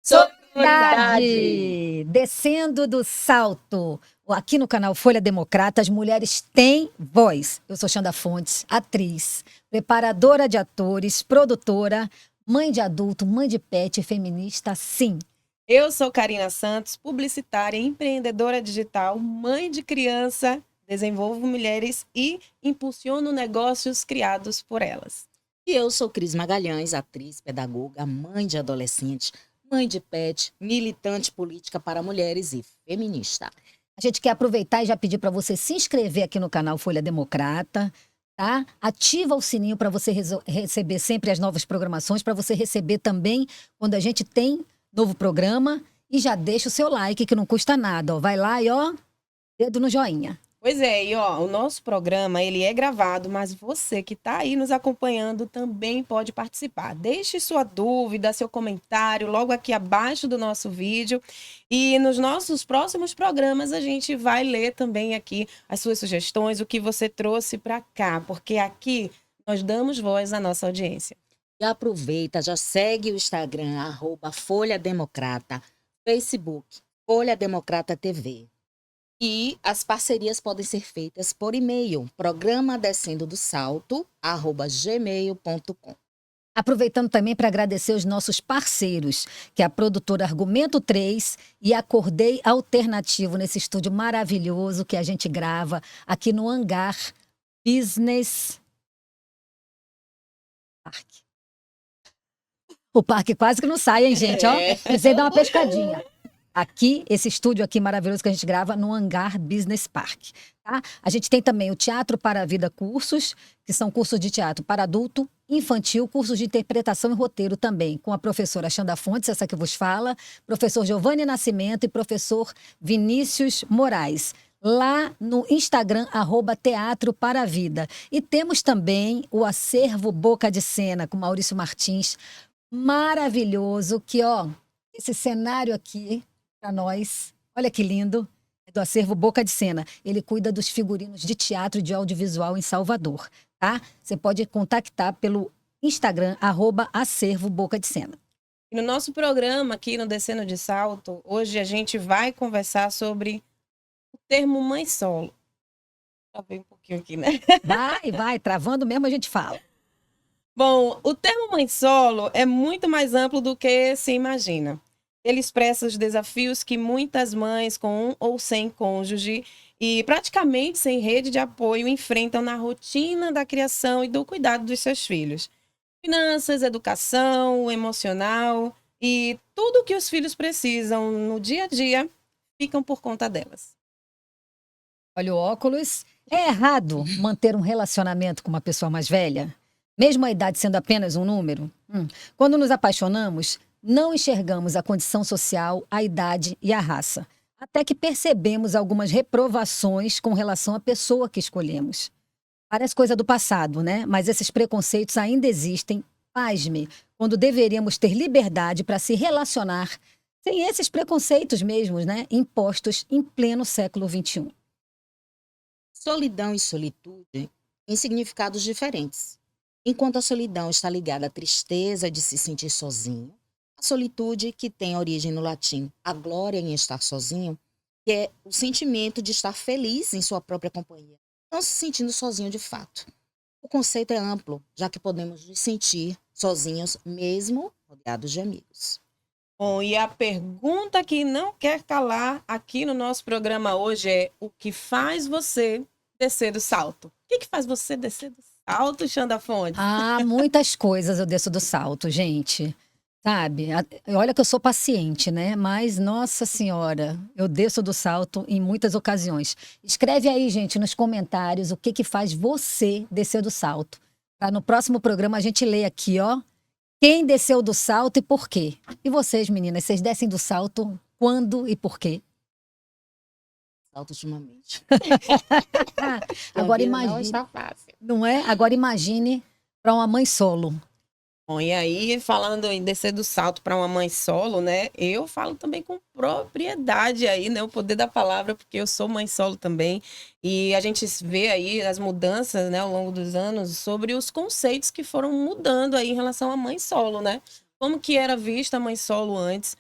Sororidade! Descendo do salto. Aqui no canal Folha Democrata, as mulheres têm voz. Eu sou Xanda Fontes, atriz, preparadora de atores, produtora, mãe de adulto, mãe de pet, feminista, sim. Eu sou Karina Santos, publicitária, empreendedora digital, mãe de criança, desenvolvo mulheres e impulsiono negócios criados por elas. E eu sou Cris Magalhães, atriz, pedagoga, mãe de adolescente, mãe de pet, militante política para mulheres e feminista. A gente quer aproveitar e já pedir para você se inscrever aqui no canal Folha Democrata, tá? Ativa o sininho para você receber sempre as novas programações, para você receber também quando a gente tem novo programa. E já deixa o seu like, que não custa nada, ó. Vai lá e ó, dedo no joinha. Pois é, e ó, o nosso programa, ele é gravado, mas você que está aí nos acompanhando também pode participar. Deixe sua dúvida, seu comentário logo aqui abaixo do nosso vídeo. E nos nossos próximos programas a gente vai ler também aqui as suas sugestões, o que você trouxe para cá, porque aqui nós damos voz à nossa audiência. E aproveita, já segue o Instagram, @Folha Democrata, Facebook, Folha Democrata TV. E as parcerias podem ser feitas por e-mail, programadescendodosalto@gmail.com. Aproveitando também para agradecer os nossos parceiros, que é a produtora Argumento 3 e Acordei Alternativo, nesse estúdio maravilhoso que a gente grava aqui no Hangar Business Park. O parque quase que não sai, hein, gente? Ó, precisei dar uma pescadinha. Aqui, esse estúdio aqui maravilhoso que a gente grava no Hangar Business Park, tá? A gente tem também o Teatro para a Vida Cursos, que são cursos de teatro para adulto, infantil, cursos de interpretação e roteiro também, com a professora Xanda Fontes, essa que vos fala, professor Giovanni Nascimento e professor Vinícius Moraes. Lá no Instagram, @Teatro para a Vida. E temos também o Acervo Boca de Cena, com Maurício Martins, maravilhoso, que ó, esse cenário aqui para nós, olha que lindo, é do Acervo Boca de Cena. Ele cuida dos figurinos de teatro e de audiovisual em Salvador, tá? Você pode contactar pelo Instagram, @Acervo Boca de Cena. E no nosso programa aqui no Descendo de Salto, hoje a gente vai conversar sobre o termo mãe solo. Travei um pouquinho aqui, né? Vai, travando mesmo a gente fala. Bom, o termo mãe solo é muito mais amplo do que se imagina. Ele expressa os desafios que muitas mães com ou sem cônjuge e praticamente sem rede de apoio enfrentam na rotina da criação e do cuidado dos seus filhos. Finanças, educação, emocional e tudo o que os filhos precisam no dia a dia ficam por conta delas. Olha o óculos. É errado manter um relacionamento com uma pessoa mais velha? Mesmo a idade sendo apenas um número? Quando nos apaixonamos, não enxergamos a condição social, a idade e a raça. Até que percebemos algumas reprovações com relação à pessoa que escolhemos. Parece coisa do passado, né? Mas esses preconceitos ainda existem, pasme, quando deveríamos ter liberdade para se relacionar sem esses preconceitos mesmos, né? Impostos em pleno século XXI. Solidão e solitude têm significados diferentes. Enquanto a solidão está ligada à tristeza de se sentir sozinho, a solitude, que tem origem no latim a glória em estar sozinho, que é o sentimento de estar feliz em sua própria companhia, não se sentindo sozinho de fato. O conceito é amplo, já que podemos nos sentir sozinhos mesmo rodeados de amigos. Bom, e a pergunta que não quer calar aqui no nosso programa hoje é: o que faz você descer do salto? O que faz você descer do salto, Xanda Fontes? Muitas coisas eu desço do salto, gente. Sabe? Olha que eu sou paciente, né? Mas, nossa senhora, eu desço do salto em muitas ocasiões. Escreve aí, gente, nos comentários o que faz você descer do salto. Pra no próximo programa a gente ler aqui, ó, quem desceu do salto e por quê. E vocês, meninas, vocês descem do salto quando e por quê? Salto ultimamente. Agora imagine. Não está fácil. Não é? Agora imagine para uma mãe solo. Bom, e aí, falando em descer do salto para uma mãe solo, né? Eu falo também com propriedade aí, né? O poder da palavra, porque eu sou mãe solo também. E a gente vê aí as mudanças, né, ao longo dos anos, sobre os conceitos que foram mudando aí em relação à mãe solo, né? Como que era vista a mãe solo antes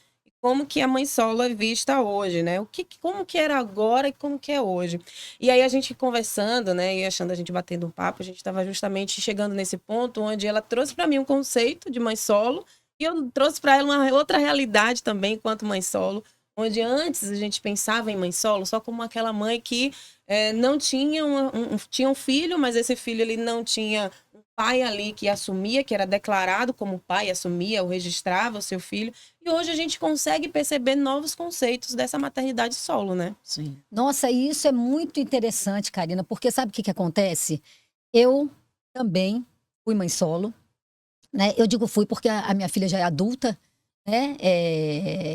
como que a mãe solo é vista hoje, né? Como que era agora e como que é hoje. E aí a gente conversando, né, e achando a gente batendo um papo, a gente estava justamente chegando nesse ponto onde ela trouxe para mim um conceito de mãe solo e eu trouxe para ela uma outra realidade também enquanto mãe solo, onde antes a gente pensava em mãe solo só como aquela mãe que não tinha tinha um filho, mas esse filho ele não tinha um pai ali que assumia, que era declarado como pai, assumia ou registrava o seu filho. E hoje a gente consegue perceber novos conceitos dessa maternidade solo, né? Sim. Nossa, e isso é muito interessante, Karina, porque sabe o que que acontece? Eu também fui mãe solo, né? Eu digo fui porque a minha filha já é adulta, né?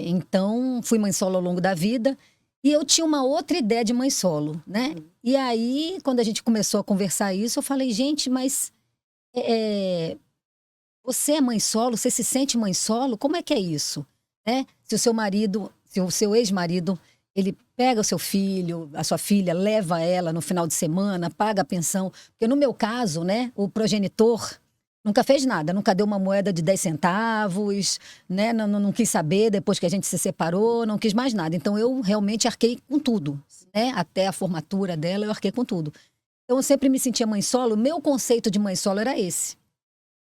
Então, fui mãe solo ao longo da vida. E eu tinha uma outra ideia de mãe solo, né? E aí, quando a gente começou a conversar isso, eu falei, gente, mas você é mãe solo? Você se sente mãe solo? Como é que é isso? Né? Se o seu marido, se o seu ex-marido, ele pega o seu filho, a sua filha, leva ela no final de semana, paga a pensão. Porque no meu caso, né, o progenitor nunca fez nada, nunca deu uma moeda de 10 centavos, né? Não quis saber depois que a gente se separou, não quis mais nada. Então eu realmente arquei com tudo, né? Até a formatura dela, eu arquei com tudo. Então eu sempre me sentia mãe solo. Meu conceito de mãe solo era esse.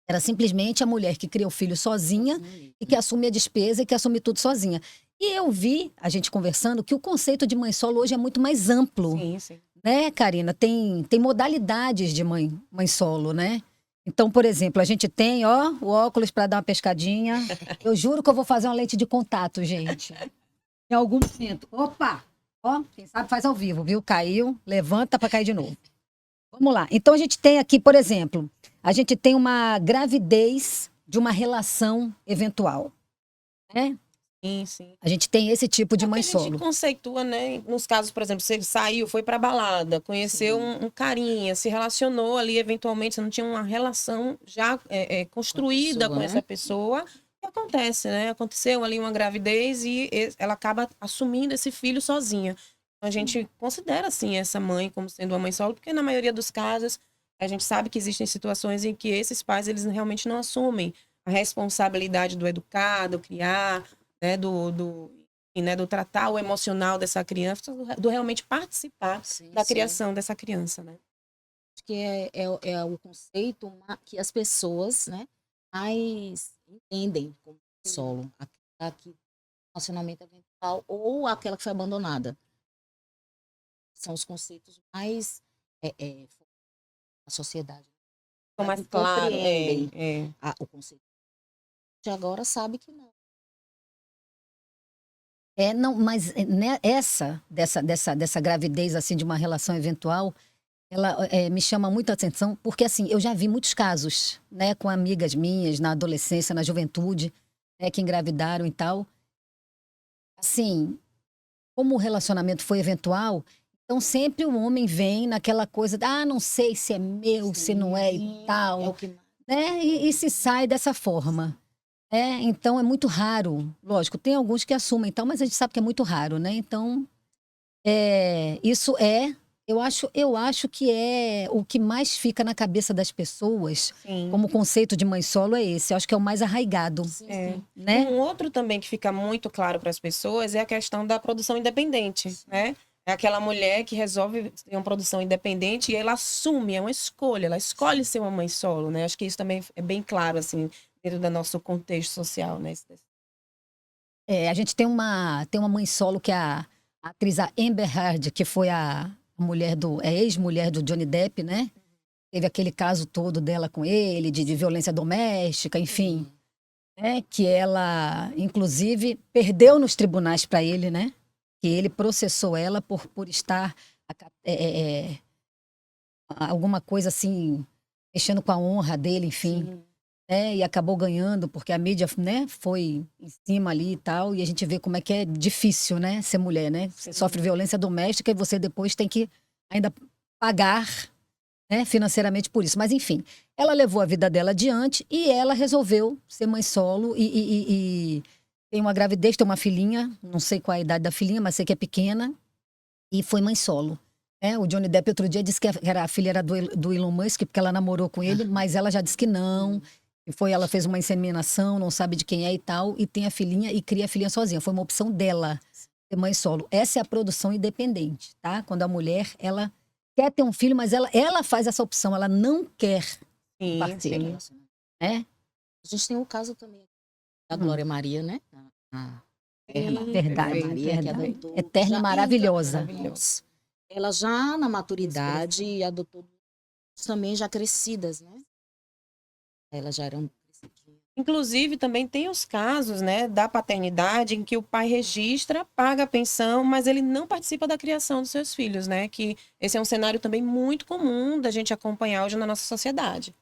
Era simplesmente a mulher que cria o filho sozinha e que assume a despesa e que assume tudo sozinha. E eu vi, a gente conversando, que o conceito de mãe solo hoje é muito mais amplo. Sim, sim. Né, Karina? Tem modalidades de mãe solo, né? Então, por exemplo, a gente tem, ó, o óculos para dar uma pescadinha. Eu juro que eu vou fazer uma lente de contato, gente. Em algum momento. Opa! Ó, quem sabe faz ao vivo, viu? Caiu, levanta para cair de novo. Vamos lá. Então, a gente tem aqui, por exemplo, a gente tem uma gravidez de uma relação eventual, né? Sim, sim. A gente tem esse tipo de mãe A gente solo. conceitua, né? Nos casos, por exemplo, você saiu, foi pra balada, conheceu um carinha, se relacionou ali, eventualmente, você não tinha uma relação já construída com essa pessoa. O que acontece, né? Aconteceu ali uma gravidez e ela acaba assumindo esse filho sozinha. A gente considera, assim, essa mãe como sendo uma mãe solo, porque na maioria dos casos, a gente sabe que existem situações em que esses pais, eles realmente não assumem a responsabilidade do educar, do criar, né, do tratar o emocional dessa criança, do realmente participar da criação dessa criança, né? Acho que é o conceito que as pessoas, né, mais entendem como solo. Aquela que relacionamento eventual ou aquela que foi abandonada. São os conceitos mais da sociedade. Ficou mais claro. Compreendem o conceito. De agora sabe que não. Não, mas né, dessa gravidez assim de uma relação eventual, ela me chama muito a atenção, porque assim, eu já vi muitos casos, né, com amigas minhas na adolescência, na juventude, né, que engravidaram e tal. Assim, como o relacionamento foi eventual, então sempre o homem vem naquela coisa, não sei se é meu, se não é e tal, É o que né, e se sai dessa forma. Então é muito raro. Lógico, tem alguns que assumem e tal, mas a gente sabe que é muito raro, né? Então, isso eu acho que é o que mais fica na cabeça das pessoas, como conceito de mãe solo é esse. Eu acho que é o mais arraigado, né? Um outro também que fica muito claro para as pessoas é a questão da produção independente, né? É aquela mulher que resolve ter uma produção independente e ela assume, é uma escolha, ela escolhe ser uma mãe solo, né? Acho que isso também é bem claro, assim, dentro do nosso contexto social, né? A gente tem uma mãe solo que é a atriz a Amber Heard, que foi a mulher ex-mulher do Johnny Depp, né? Teve aquele caso todo dela com ele, de violência doméstica, enfim. Né? Que ela, inclusive, perdeu nos tribunais para ele, né? Que ele processou ela por estar alguma coisa assim, mexendo com a honra dele, enfim. E acabou ganhando, porque a mídia, né, foi em cima ali e tal, e a gente vê como é que é difícil, né, ser mulher, né? Você sofre violência doméstica e você depois tem que ainda pagar, né, financeiramente por isso. Mas, enfim, ela levou a vida dela adiante e ela resolveu ser mãe solo e tem uma gravidez, tem uma filhinha, não sei qual é a idade da filhinha, mas sei que é pequena, e foi mãe solo. O Johnny Depp outro dia disse que a filha era do Elon Musk, porque ela namorou com ele, mas ela já disse que não. ela fez uma inseminação, não sabe de quem é e tal, e tem a filhinha e cria a filhinha sozinha. Foi uma opção dela, ser mãe solo. Essa é a produção independente, tá? Quando a mulher, ela quer ter um filho, mas ela faz essa opção, ela não quer Sim, parceiro, sim. né? A gente tem o caso também da Glória Maria, né? A eterna Sim, Verdade, perfeito, Maria, que verdade. adotou. Eterna e maravilhosa. Maravilhoso. Ela já na maturidade adotou também já crescidas, né? Elas já eram crescidinhas. Inclusive, também tem os casos, né, da paternidade em que o pai registra, paga a pensão, mas ele não participa da criação dos seus filhos, né? Que esse é um cenário também muito comum da gente acompanhar hoje na nossa sociedade.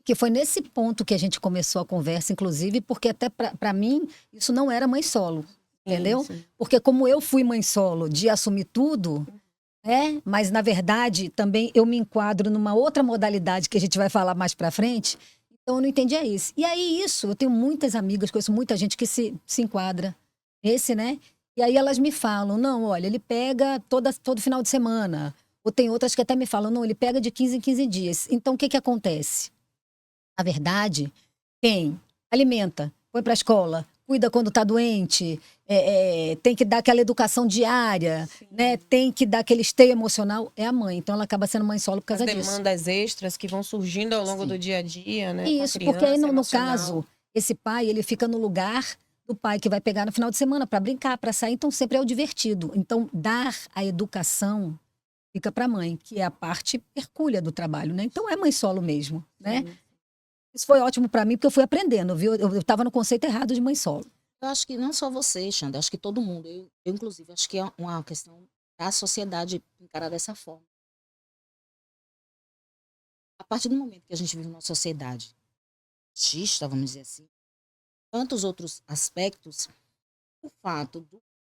Que foi nesse ponto que a gente começou a conversa, inclusive, porque até para mim isso não era mãe solo, entendeu? Sim. Porque como eu fui mãe solo de assumir tudo, né? Mas na verdade também eu me enquadro numa outra modalidade que a gente vai falar mais para frente. Então eu não entendia isso. E aí isso, eu tenho muitas amigas, conheço muita gente que se enquadra nesse, né? E aí elas me falam, não, olha, ele pega todo final de semana. Ou tem outras que até me falam, não, ele pega de 15 em 15 dias. Então o que que acontece? Na verdade, quem alimenta, põe para a escola, cuida quando está doente, tem que dar aquela educação diária, né? Tem que dar aquele esteio emocional, é a mãe. Então ela acaba sendo mãe solo por As causa disso. demandas extras que vão surgindo ao longo Sim. do dia a dia, né? com a Isso, porque aí criança, no emocional. caso, esse pai, ele fica no lugar do pai que vai pegar no final de semana para brincar, para sair, então sempre é o divertido. Então dar a educação fica para a mãe, que é a parte hercúlea do trabalho, né? Então é mãe solo mesmo, né? Sim. Isso foi ótimo para mim, porque eu fui aprendendo, viu? Eu estava no conceito errado de mãe solo. Eu acho que não só você, Xanda, acho que todo mundo, eu inclusive, acho que é uma questão da sociedade encarar dessa forma. A partir do momento que a gente vive numa sociedade machista, vamos dizer assim, tantos outros aspectos, o fato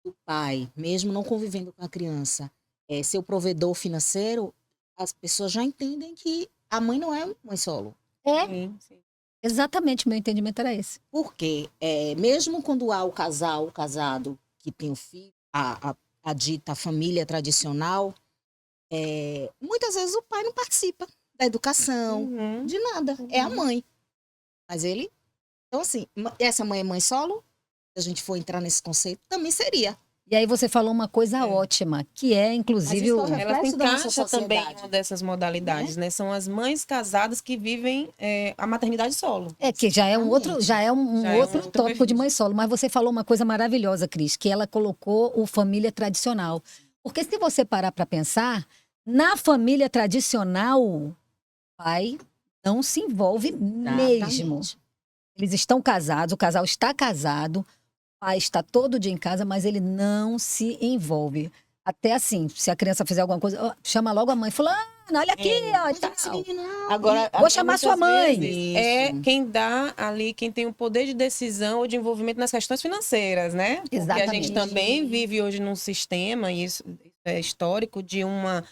do pai, mesmo não convivendo com a criança, ser o provedor financeiro, as pessoas já entendem que a mãe não é mãe solo. É, Sim, sim. exatamente, meu entendimento era esse. Porque mesmo quando há o casal, o casado que tem o filho, a dita família tradicional, muitas vezes o pai não participa da educação, Uhum. de nada. É a mãe. Mas ele... Então, assim, essa mãe é mãe solo? Se a gente for entrar nesse conceito, também seria. E aí você falou uma coisa ótima, que é, inclusive, Mas isso é Ela se reflexo da nossa encaixa também em sociedade. uma dessas modalidades, né? São as mães casadas que vivem a maternidade solo. que já é um outro, Exatamente. já é um Já é um outro outro tópico de perfil. mãe solo. Mas você falou uma coisa maravilhosa, Cris, que ela colocou o família tradicional. Porque se você parar para pensar, na família tradicional, o pai não se envolve mesmo. Exatamente. Eles estão casados, o casal está casado, o pai está todo dia em casa, mas ele não se envolve. Até assim, se a criança fizer alguma coisa, ó, chama logo a mãe, fulano, olha aqui, ó, e Mas esse tal. menino não. Agora, Vou chamar muitas sua mãe. vezes, é Isso. quem dá ali, quem tem o poder de decisão ou de envolvimento nas questões financeiras, né? Porque a gente Exatamente. também vive hoje num sistema, e isso é histórico, de uma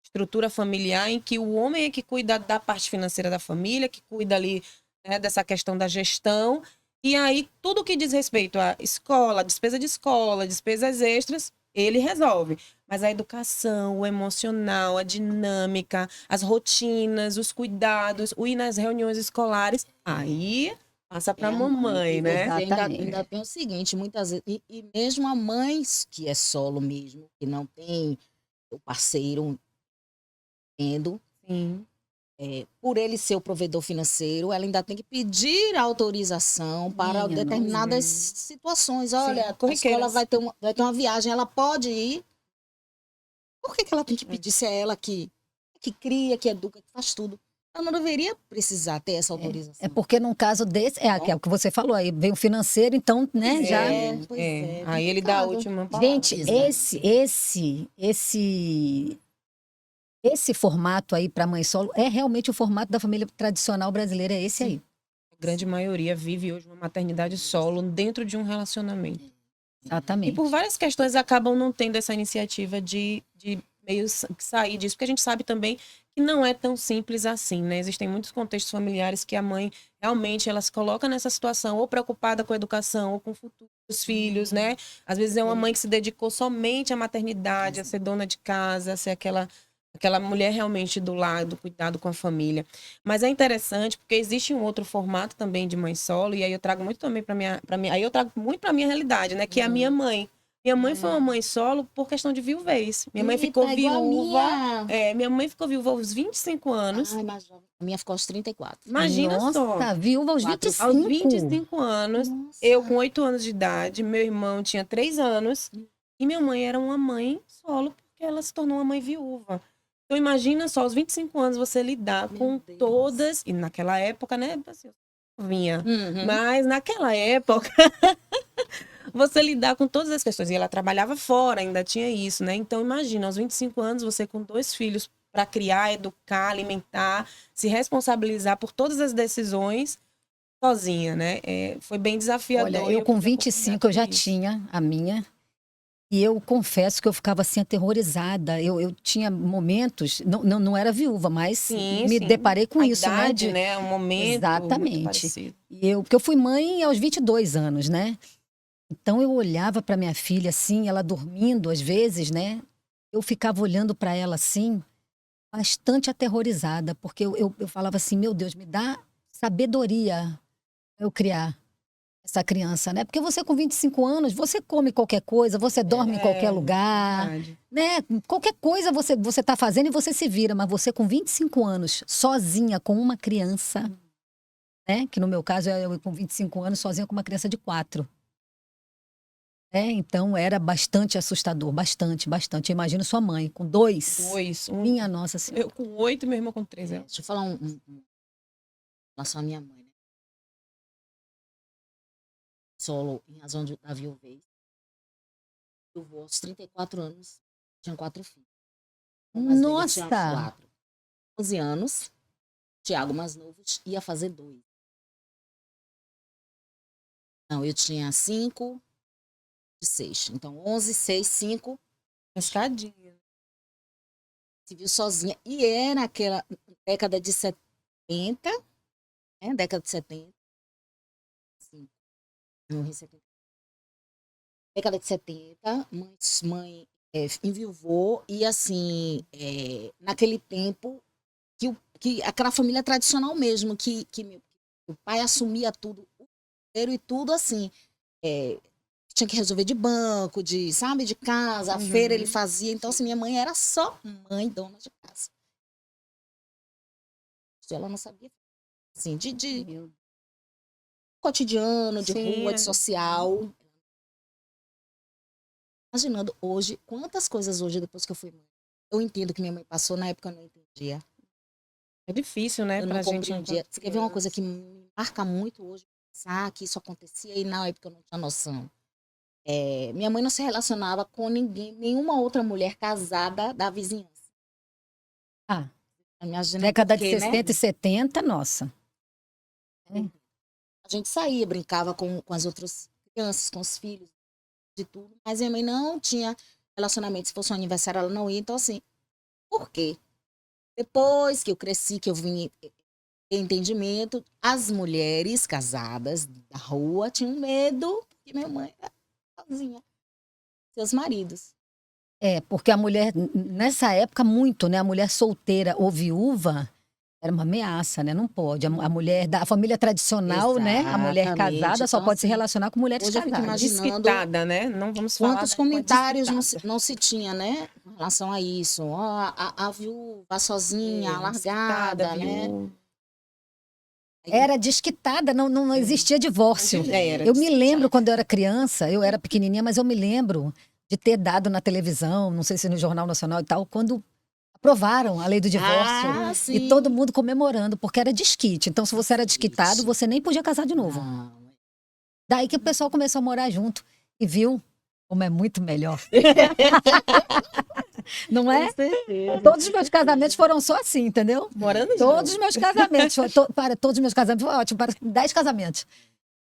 estrutura familiar em que o homem é que cuida da parte financeira da família, que cuida ali, né, dessa questão da gestão. E aí, tudo que diz respeito à escola, despesa de escola, despesas extras, ele resolve. Mas a educação, o emocional, a dinâmica, as rotinas, os cuidados, o ir nas reuniões escolares, aí passa para a mamãe, E né? você Exatamente. ainda tem o seguinte, muitas vezes, e mesmo a mãe que é solo mesmo, que não tem o parceiro tendo, Sim. por ele ser o provedor financeiro, ela ainda tem que pedir autorização para Minha determinadas situações. Olha, a escola corriqueiras. vai ter uma viagem, ela pode ir. Por que ela tem que pedir se é ela que cria, que educa, que faz tudo? Ela não deveria precisar ter essa autorização. É porque num caso desse, que é o que você falou aí, vem o financeiro, então, né, já... Pois é, Aí ele dá a complicado. última palavra. Gente, Exato. esse formato aí para mãe solo é realmente o formato da família tradicional brasileira, é esse aí. A grande maioria vive hoje uma maternidade solo dentro de um relacionamento. E Exatamente. por várias questões acabam não tendo essa iniciativa de meio sair disso, porque a gente sabe também que não é tão simples assim, né? Existem muitos contextos familiares que a mãe realmente ela se coloca nessa situação, ou preocupada com a educação, ou com o futuro dos filhos, né? Às vezes é uma mãe que se dedicou somente à maternidade, a ser dona de casa, a ser aquela aquela mulher realmente do lado, cuidado com a família. Mas é interessante porque existe um outro formato também de mãe solo, e aí eu trago muito também aí eu trago muito para minha realidade, né, que é a minha mãe. Minha mãe foi uma mãe solo por questão de viuvez. Minha mãe ficou viúva. Minha mãe ficou viúva aos 25 anos. Ai, mas a minha ficou aos 34. Imagina Nossa, só. viúva aos 25. Aos 25 anos, Nossa. eu com 8 anos de idade, meu irmão tinha 3 anos, e minha mãe era uma mãe solo, porque ela se tornou uma mãe viúva. Então imagina só, aos 25 anos você lidar Meu com Deus. todas, e naquela época, né, assim, vinha. Uhum. Mas naquela época, você lidar com todas as questões. E ela trabalhava fora, ainda tinha isso, né? Então, imagina, aos 25 anos, você com 2 filhos para criar, educar, alimentar, se responsabilizar por todas as decisões sozinha, né? Foi bem desafiador. Olha, eu com 25 eu já tinha a minha. E eu confesso que eu ficava assim aterrorizada. Eu tinha momentos, não era viúva, mas me deparei com a isso, idade, né? né? Um momento Exatamente. muito parecido. Porque eu fui mãe aos 22 anos, né? Então eu olhava para minha filha assim, ela dormindo às vezes, né? Eu ficava olhando para ela assim, bastante aterrorizada, porque eu falava assim, meu Deus, me dá sabedoria pra eu criar essa criança, né? Porque você com 25 anos, você come qualquer coisa, você dorme em qualquer lugar, Verdade. né? Qualquer coisa você tá fazendo e você se vira, mas você com 25 anos, sozinha com uma criança, né? Que no meu caso, eu com 25 anos, sozinha com uma criança de 4. Então era bastante assustador, bastante, bastante. Eu imagino sua mãe com 2. 2, Minha Nossa Senhora. eu com 8 e meu irmão com 3 anos. Deixa eu falar em relação à minha mãe, né? Solo, em razão da viuvez. Eu vou aos 34 anos, tinha 4 filhos. O mais velho tinha Nossa! 11 anos. Tiago, mais novo, ia fazer 2. Não, eu tinha 5 e 6. Então, 11, 6, 5. Escadinha. Se viu sozinha. E era aquela década de 70, né? Década de 70. Sim. Eu morri em 70. Década de 70, mãe enviuvou. E assim, naquele tempo, que aquela família tradicional mesmo, que o pai assumia tudo, o dinheiro e tudo assim. Tinha que resolver de banco, sabe, de casa, a feira ele fazia. Então, assim, minha mãe era só mãe, dona de casa. Ela não sabia, assim, de cotidiano, de rua, de social. Imaginando hoje, quantas coisas hoje, depois que eu fui mãe, eu entendo que minha mãe passou, na época eu não entendia. É difícil, né? Eu pra não gente. compreendia. Você quer ver uma coisa que me marca muito hoje? Pensar que isso acontecia e na época eu não tinha noção. Minha mãe não se relacionava com ninguém, nenhuma outra mulher casada da vizinhança. Ah, Imagina década porque, de 60 e 70, nossa. A gente saía, brincava com as outras crianças, com os filhos, de tudo. Mas minha mãe não tinha relacionamento. Se fosse um aniversário, ela não ia. Então, assim, por quê? Depois que eu cresci, que eu vim ter entendimento, as mulheres casadas da rua tinham medo, porque minha mãe era sozinha. Seus maridos. Porque a mulher, nessa época, muito, né? A mulher solteira ou viúva era uma ameaça, né? Não pode. A mulher da família tradicional, né? A mulher Exatamente. casada só Então, pode se assim, relacionar com mulheres hoje eu fico casadas. imaginando Desquitada, né? Não vamos falar. quantos né, com a comentários desquitada. não se tinha, né? Em relação a isso. Ó, a viúva sozinha, a largada, Desquitada, né? viu? Era desquitada, não existia divórcio. Era Eu me desquitada. lembro quando eu era criança, eu era pequenininha, mas eu me lembro de ter dado na televisão, não sei se no Jornal Nacional e tal, quando aprovaram a lei do divórcio. Ah, E sim. todo mundo comemorando, porque era desquite. Então, se você era desquitado, você nem podia casar de novo. Não. Daí que o pessoal começou a morar junto e viu como é muito melhor. Não é? Com certeza. Todos os meus casamentos foram só assim, entendeu? Morando junto. Todos os meus casamentos. Para todos os meus casamentos, foi ótimo. Para 10 casamentos.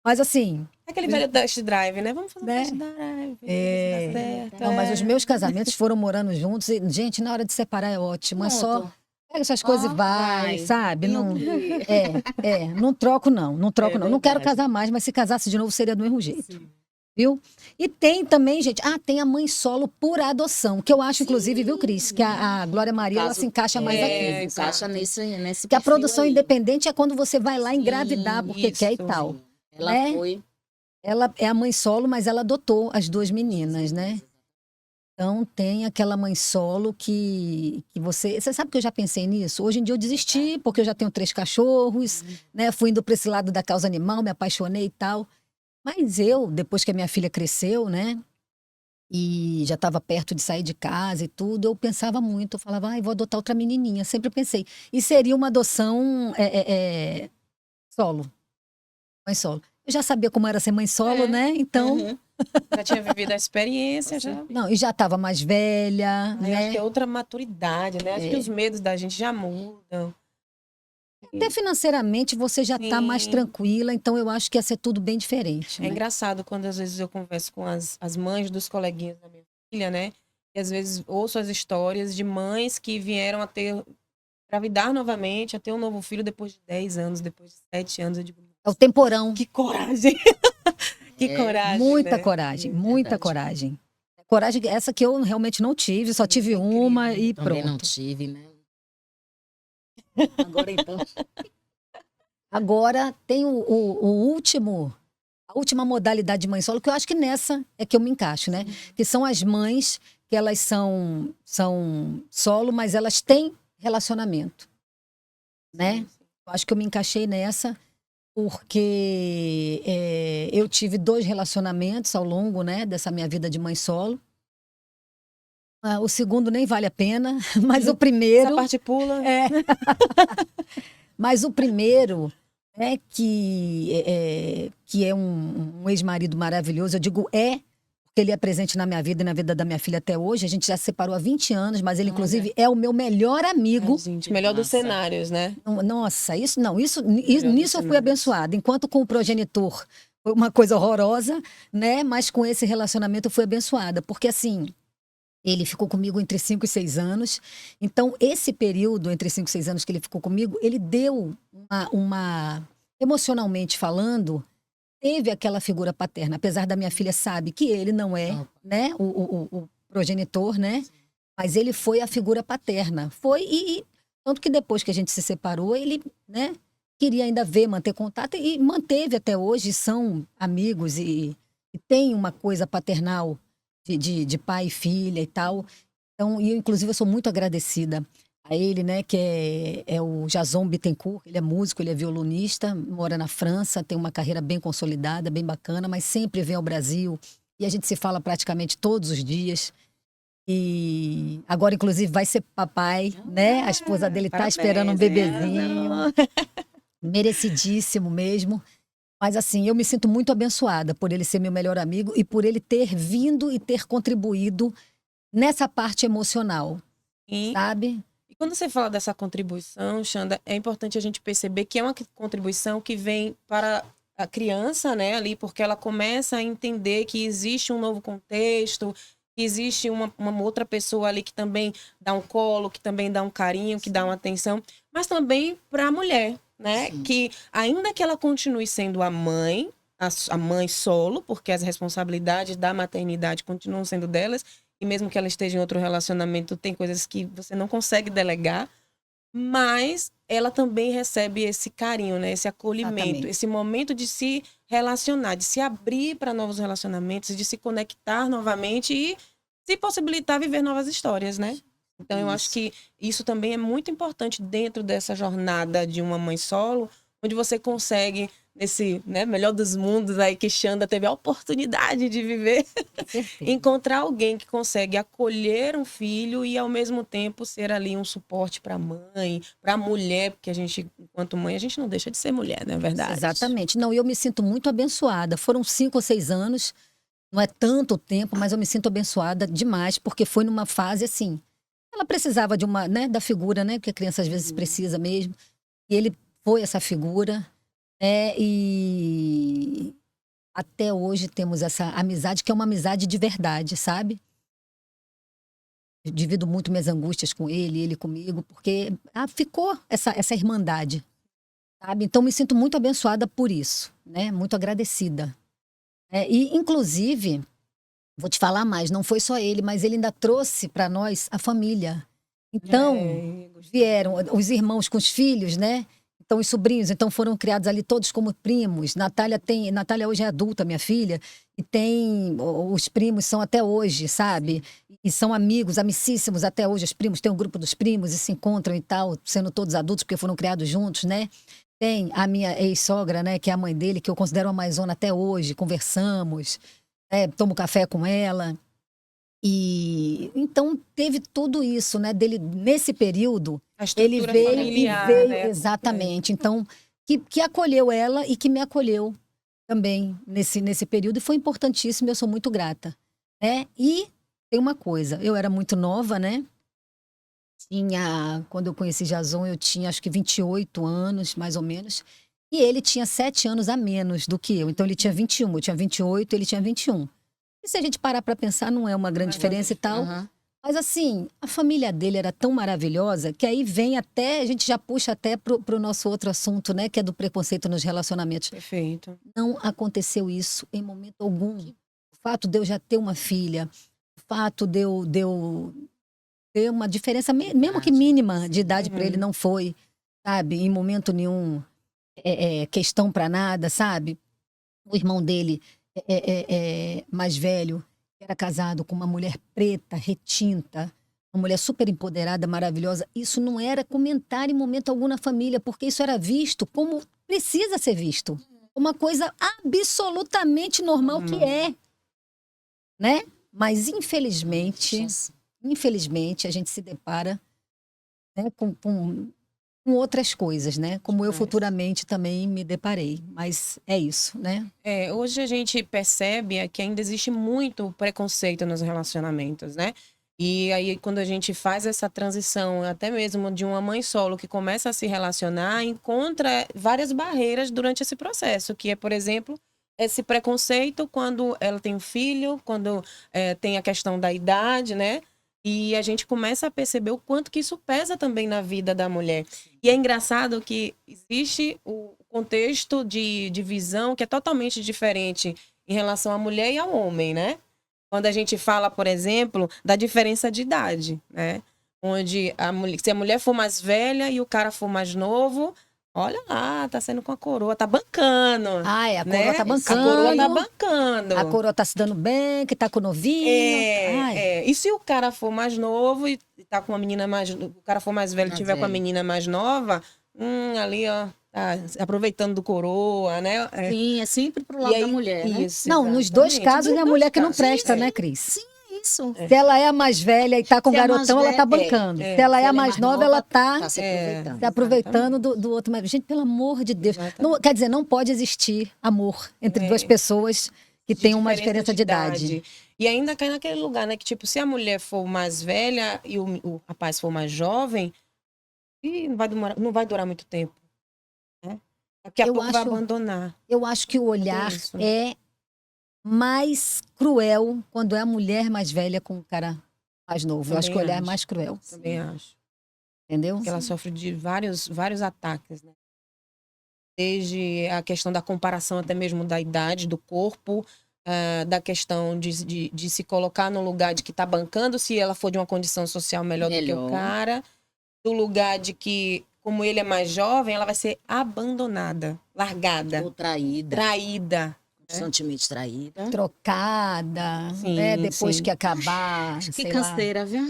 Mas assim, Aquele velho test drive, né? Vamos fazer um Né? test drive. É. Se dá certo. não, mas os meus casamentos foram morando juntos. E, gente, na hora de separar é ótimo. É só Pronto. pega suas coisas e vai, vai. sabe? Tem o Não, quê? não troco não. Não troco não. Não quero verdade. casar mais, mas se casasse de novo seria do mesmo jeito. Viu? E tem também, gente, tem a mãe solo por adoção, que eu acho, inclusive, viu, Cris, que a Glória Maria, ela se encaixa mais aqui. Encaixa nesse Que a perfil produção aí. independente é quando você vai lá engravidar, Sim, porque quer e isso. tal. Ela né? foi. Ela é a mãe solo, mas ela adotou as duas meninas, né? Então tem aquela mãe solo que você. Você sabe que eu já pensei nisso? Hoje em dia eu desisti, porque eu já tenho 3 cachorros, né? Fui indo para esse lado da causa animal, me apaixonei e tal. Mas eu, depois que a minha filha cresceu, né? E já estava perto de sair de casa e tudo, eu pensava muito. Eu falava, vou adotar outra menininha. Sempre pensei. E seria uma adoção solo, mãe solo. Eu já sabia como era ser mãe solo, É. né? Então, Uhum. Já tinha vivido a experiência, já. não, e já estava mais velha, Aí eu acho que né? é outra maturidade, né? Acho que os medos da gente já mudam. Até financeiramente você já está mais Sim. tranquila, então eu acho que ia ser tudo bem diferente, É né? engraçado quando às vezes eu converso com as mães dos coleguinhas da minha filha, né? E às vezes ouço as histórias de mães que vieram a engravidar novamente, a ter um novo filho depois de 10 anos, depois de 7 anos. Eu digo, É o temporão. que coragem! Que É, coragem, Muita né? coragem, É muita verdade. coragem. Coragem essa que eu realmente não tive, só tive uma e Também não pronto. tive, né? Agora então. Agora tem a última modalidade de mãe solo, que eu acho que nessa é que eu me encaixo, né? Que são as mães que elas são solo, mas elas têm relacionamento, né? Sim, sim. Eu acho que eu me encaixei nessa porque eu tive 2 relacionamentos ao longo, né, dessa minha vida de mãe solo. O segundo nem vale a pena, mas o Essa primeiro, parte pula. mas o primeiro que é um ex-marido maravilhoso. Eu digo porque ele é presente na minha vida e na vida da minha filha até hoje. A gente já se separou há 20 anos, mas ele, inclusive, é o meu melhor amigo. Ai, gente, melhor dos Massa. cenários, né? Nossa, isso não, Melhor dos nisso eu fui cenários. abençoada. Enquanto com o progenitor foi uma coisa horrorosa, né? Mas com esse relacionamento eu fui abençoada. Porque assim, ele ficou comigo entre 5 e 6 anos. Então, esse período entre 5 e 6 anos que ele ficou comigo, ele deu emocionalmente falando, teve aquela figura paterna. Apesar da minha filha sabe que ele não é, né, o progenitor, né? Mas ele foi a figura paterna. Foi, tanto que depois que a gente se separou, ele, né, queria ainda manter contato e manteve até hoje, são amigos e tem uma coisa paternal de pai e filha e tal. Então, e eu, inclusive, eu sou muito agradecida a ele, né, que é o Jason Bittencourt. Ele é músico, ele é violonista, mora na França, tem uma carreira bem consolidada, bem bacana, mas sempre vem ao Brasil e a gente se fala praticamente todos os dias. E agora, inclusive, vai ser papai, né? A esposa dele tá Parabéns, esperando um hein? bebezinho. Merecidíssimo mesmo. Mas assim, eu me sinto muito abençoada por ele ser meu melhor amigo e por ele ter vindo e ter contribuído nessa parte emocional, E sabe? quando você fala dessa contribuição, Xanda, é importante a gente perceber que é uma contribuição que vem para a criança, né, ali, porque ela começa a entender que existe um novo contexto, que existe uma outra pessoa ali que também dá um colo, que também dá um carinho, que dá uma atenção, mas também para a mulher, né, Sim. que ainda que ela continue sendo a mãe solo, porque as responsabilidades da maternidade continuam sendo delas, e mesmo que ela esteja em outro relacionamento, tem coisas que você não consegue delegar, mas ela também recebe esse carinho, né? Esse acolhimento, Exatamente. esse momento de se relacionar, de se abrir para novos relacionamentos, de se conectar novamente e se possibilitar viver novas histórias, né? Então, eu acho Isso. que isso também é muito importante dentro dessa jornada de uma mãe solo, onde você consegue, nesse, né, melhor dos mundos aí que Xanda teve a oportunidade de viver, Perfeito. encontrar alguém que consegue acolher um filho e ao mesmo tempo ser ali um suporte para a mãe, para a mulher, porque a gente, enquanto mãe, a gente não deixa de ser mulher, não é verdade? Exatamente. Não, eu me sinto muito abençoada. Foram 5 ou 6 anos, não é tanto tempo, mas eu me sinto abençoada demais, porque foi numa fase assim. Ela precisava de uma, né, da figura, né, que a criança às vezes precisa mesmo. E ele foi essa figura, e até hoje temos essa amizade, que é uma amizade de verdade, sabe? Eu divido muito minhas angústias com ele comigo, porque ficou essa irmandade, sabe? Então me sinto muito abençoada por isso, né? Muito agradecida. E, inclusive, vou te falar mais, não foi só ele, mas ele ainda trouxe para nós a família. Então, vieram os irmãos com os filhos, né? Então, os sobrinhos, então foram criados ali todos como primos. Natália hoje é adulta, minha filha, e os primos são até hoje, sabe? E são amigos, amicíssimos até hoje. Os primos, tem um grupo dos primos e se encontram e tal, sendo todos adultos, porque foram criados juntos, né? Tem a minha ex-sogra, né, que é a mãe dele, que eu considero uma mãezona até hoje, conversamos, tomo café com ela. E então teve tudo isso, né? Dele, nesse período, A ele estrutura veio familiar, e veio, né? exatamente. Então, que acolheu ela e que me acolheu também nesse período, e foi importantíssimo, eu sou muito grata. Né? E tem uma coisa, eu era muito nova, né? Quando eu conheci Jason, eu tinha acho que 28 anos, mais ou menos. E ele tinha 7 anos a menos do que eu. Então ele tinha 21, eu tinha 28, ele tinha 21. E se a gente parar para pensar, não é uma grande diferença e tal. Aham. Mas assim, a família dele era tão maravilhosa que aí vem até, a gente já puxa até pro nosso outro assunto, né? Que é do preconceito nos relacionamentos. Perfeito. Não aconteceu isso em momento algum. O fato de eu já ter uma filha, o fato de eu ter uma diferença, mesmo que mínima, de idade para ele, não foi, sabe? Em momento nenhum questão para nada, sabe? O irmão dele mais velho era casado com uma mulher preta, retinta, uma mulher super empoderada, maravilhosa. Isso não era comentário em momento algum na família, porque isso era visto como precisa ser visto. Uma coisa absolutamente normal que é, né? Mas infelizmente, a gente se depara, né, com outras coisas, né? Como eu futuramente também me deparei. Mas é isso, né? Hoje a gente percebe que ainda existe muito preconceito nos relacionamentos, né? E aí, quando a gente faz essa transição, até mesmo de uma mãe solo que começa a se relacionar, encontra várias barreiras durante esse processo, que é, por exemplo, esse preconceito quando ela tem um filho, quando tem a questão da idade, né? E a gente começa a perceber o quanto que isso pesa também na vida da mulher. E é engraçado que existe o contexto de visão que é totalmente diferente em relação à mulher e ao homem, né? Quando a gente fala, por exemplo, da diferença de idade, né? Onde se a mulher for mais velha e o cara for mais novo, olha lá, tá saindo com a coroa, tá bancando. A né? coroa tá bancando. A coroa tá bancando. A coroa tá se dando bem, que tá com o novinho. E se o cara for mais novo e tá com uma menina mais... O cara for mais velho e tiver com a menina mais nova, ali, ó, tá aproveitando do coroa, né? Sim, é sempre pro lado da mulher, né? Isso, Não, nos dois casos é a mulher que não presta, Sim, né, Cris? Sim, isso. Se ela é a mais velha e tá com o Se é mais garotão, ela tá velha, bancando. Se ela é a mais nova, ela tá se aproveitando. se aproveitando do outro. Mas, gente, pelo amor de Deus. Não, quer dizer, não pode existir amor entre duas pessoas que têm uma diferença de idade. E ainda cai naquele lugar, né? Que, tipo, se a mulher for mais velha e o rapaz for mais jovem, não vai durar muito tempo. Né? Daqui a pouco vai abandonar. Eu acho que o olhar é mais cruel quando é a mulher mais velha com o cara mais novo. Eu acho que o olhar é mais cruel. Também acho. Entendeu? Porque ela sofre de vários ataques, né? Desde a questão da comparação até mesmo da idade, do corpo, da questão de se colocar no lugar de que tá bancando, se ela for de uma condição social melhor do que o cara, do lugar de que, como ele é mais jovem, ela vai ser abandonada, largada. Ou traída. Traída. Constantemente traída. Trocada, Sim, né? Depois sim. que acabar. Que sei canseira, lá. viu?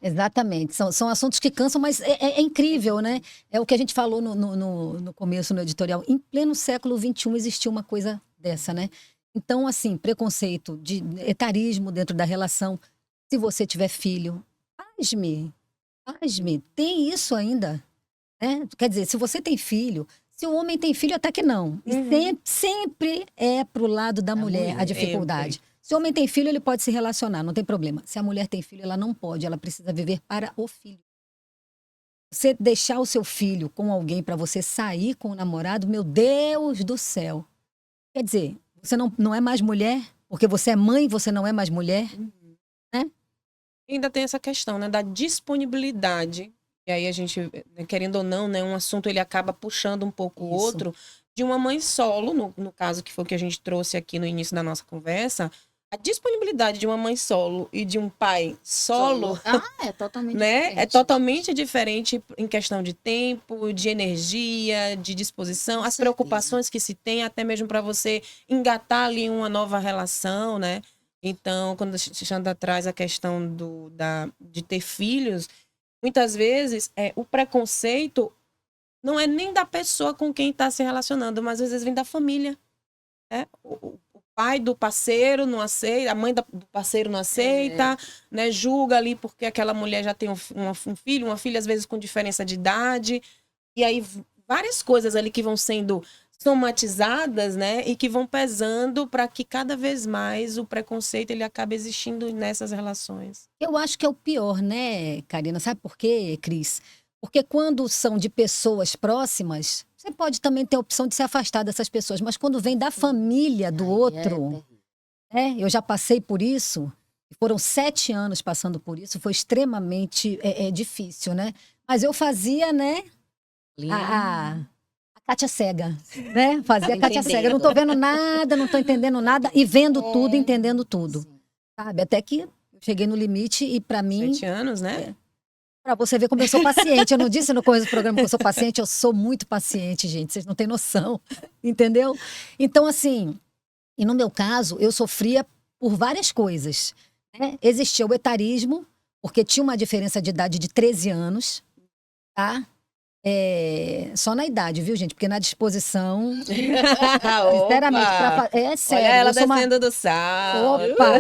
Exatamente. São assuntos que cansam, mas é incrível, né? É o que a gente falou no começo, no editorial. Em pleno século XXI existiu uma coisa dessa, né? Então, assim, preconceito, de etarismo dentro da relação. Se você tiver filho, pasme, tem isso ainda. Né? Quer dizer, se você tem filho, se o homem tem filho, até que não. E sempre é pro lado da mulher a dificuldade. Se o homem tem filho, ele pode se relacionar, não tem problema. Se a mulher tem filho, ela não pode, ela precisa viver para o filho. Você deixar o seu filho com alguém para você sair com o namorado, meu Deus do céu. Quer dizer, você não é mais mulher, porque você é mãe, você não é mais mulher, né? E ainda tem essa questão, né, da disponibilidade. E aí a gente, querendo ou não, né, um assunto ele acaba puxando um pouco o outro, de uma mãe solo, no caso que foi o que a gente trouxe aqui no início da nossa conversa, a disponibilidade de uma mãe solo e de um pai solo, É totalmente né? É diferente. totalmente diferente em questão de tempo, de energia, de disposição, Com as certeza. preocupações que se tem, até mesmo para você engatar ali uma nova relação, né? Então, quando a Xanda traz a questão de ter filhos, muitas vezes o preconceito não é nem da pessoa com quem está se relacionando, mas às vezes vem da família, né? O pai do parceiro não aceita, a mãe do parceiro não aceita, né? Julga ali porque aquela mulher já tem um filho, uma filha, às vezes com diferença de idade. E aí várias coisas ali que vão sendo somatizadas, né? E que vão pesando para que cada vez mais o preconceito ele acabe existindo nessas relações. Eu acho que é o pior, né, Karina? Sabe por quê, Cris? Porque quando são de pessoas próximas, você pode também ter a opção de se afastar dessas pessoas, mas quando vem da família do Aí outro, eu já passei por isso, foram 7 anos passando por isso, foi extremamente difícil, né? Mas eu fazia, né, a Kátia cega, né? Fazia a Kátia cega. Eu não tô vendo nada, não tô entendendo nada, e vendo tudo, entendendo tudo, sabe? Até que eu cheguei no limite e para mim... 7 anos, né? Pra você ver como eu sou paciente. Eu não disse no começo do programa que eu sou paciente, eu sou muito paciente, gente. Vocês não têm noção, entendeu? Então, assim, e no meu caso, eu sofria por várias coisas, né? Existia o etarismo, porque tinha uma diferença de idade de 13 anos, tá? Só na idade, viu, gente? Porque na disposição, sinceramente, sério. Olha ela eu sou uma... descendo do sal. Opa!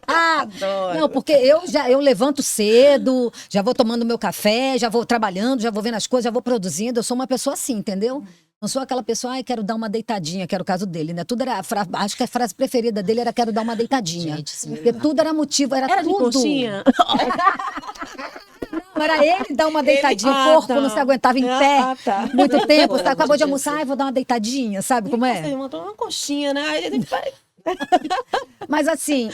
Adoro. Não, porque eu levanto cedo, já vou tomando meu café, já vou trabalhando, já vou vendo as coisas, já vou produzindo. Eu sou uma pessoa assim, entendeu? Não sou aquela pessoa, quero dar uma deitadinha, que era o caso dele, né? Tudo era, acho que a frase preferida dele era quero dar uma deitadinha. Gente, sim. Porque tudo era motivo, era Era de tudo. conchinha? Não, era ele dar uma deitadinha, o corpo não se aguentava em pé. Tá. Muito tempo, você acabou de almoçar, vou dar uma deitadinha, sabe como é? Você montou uma conchinha, né? Aí ele Mas assim,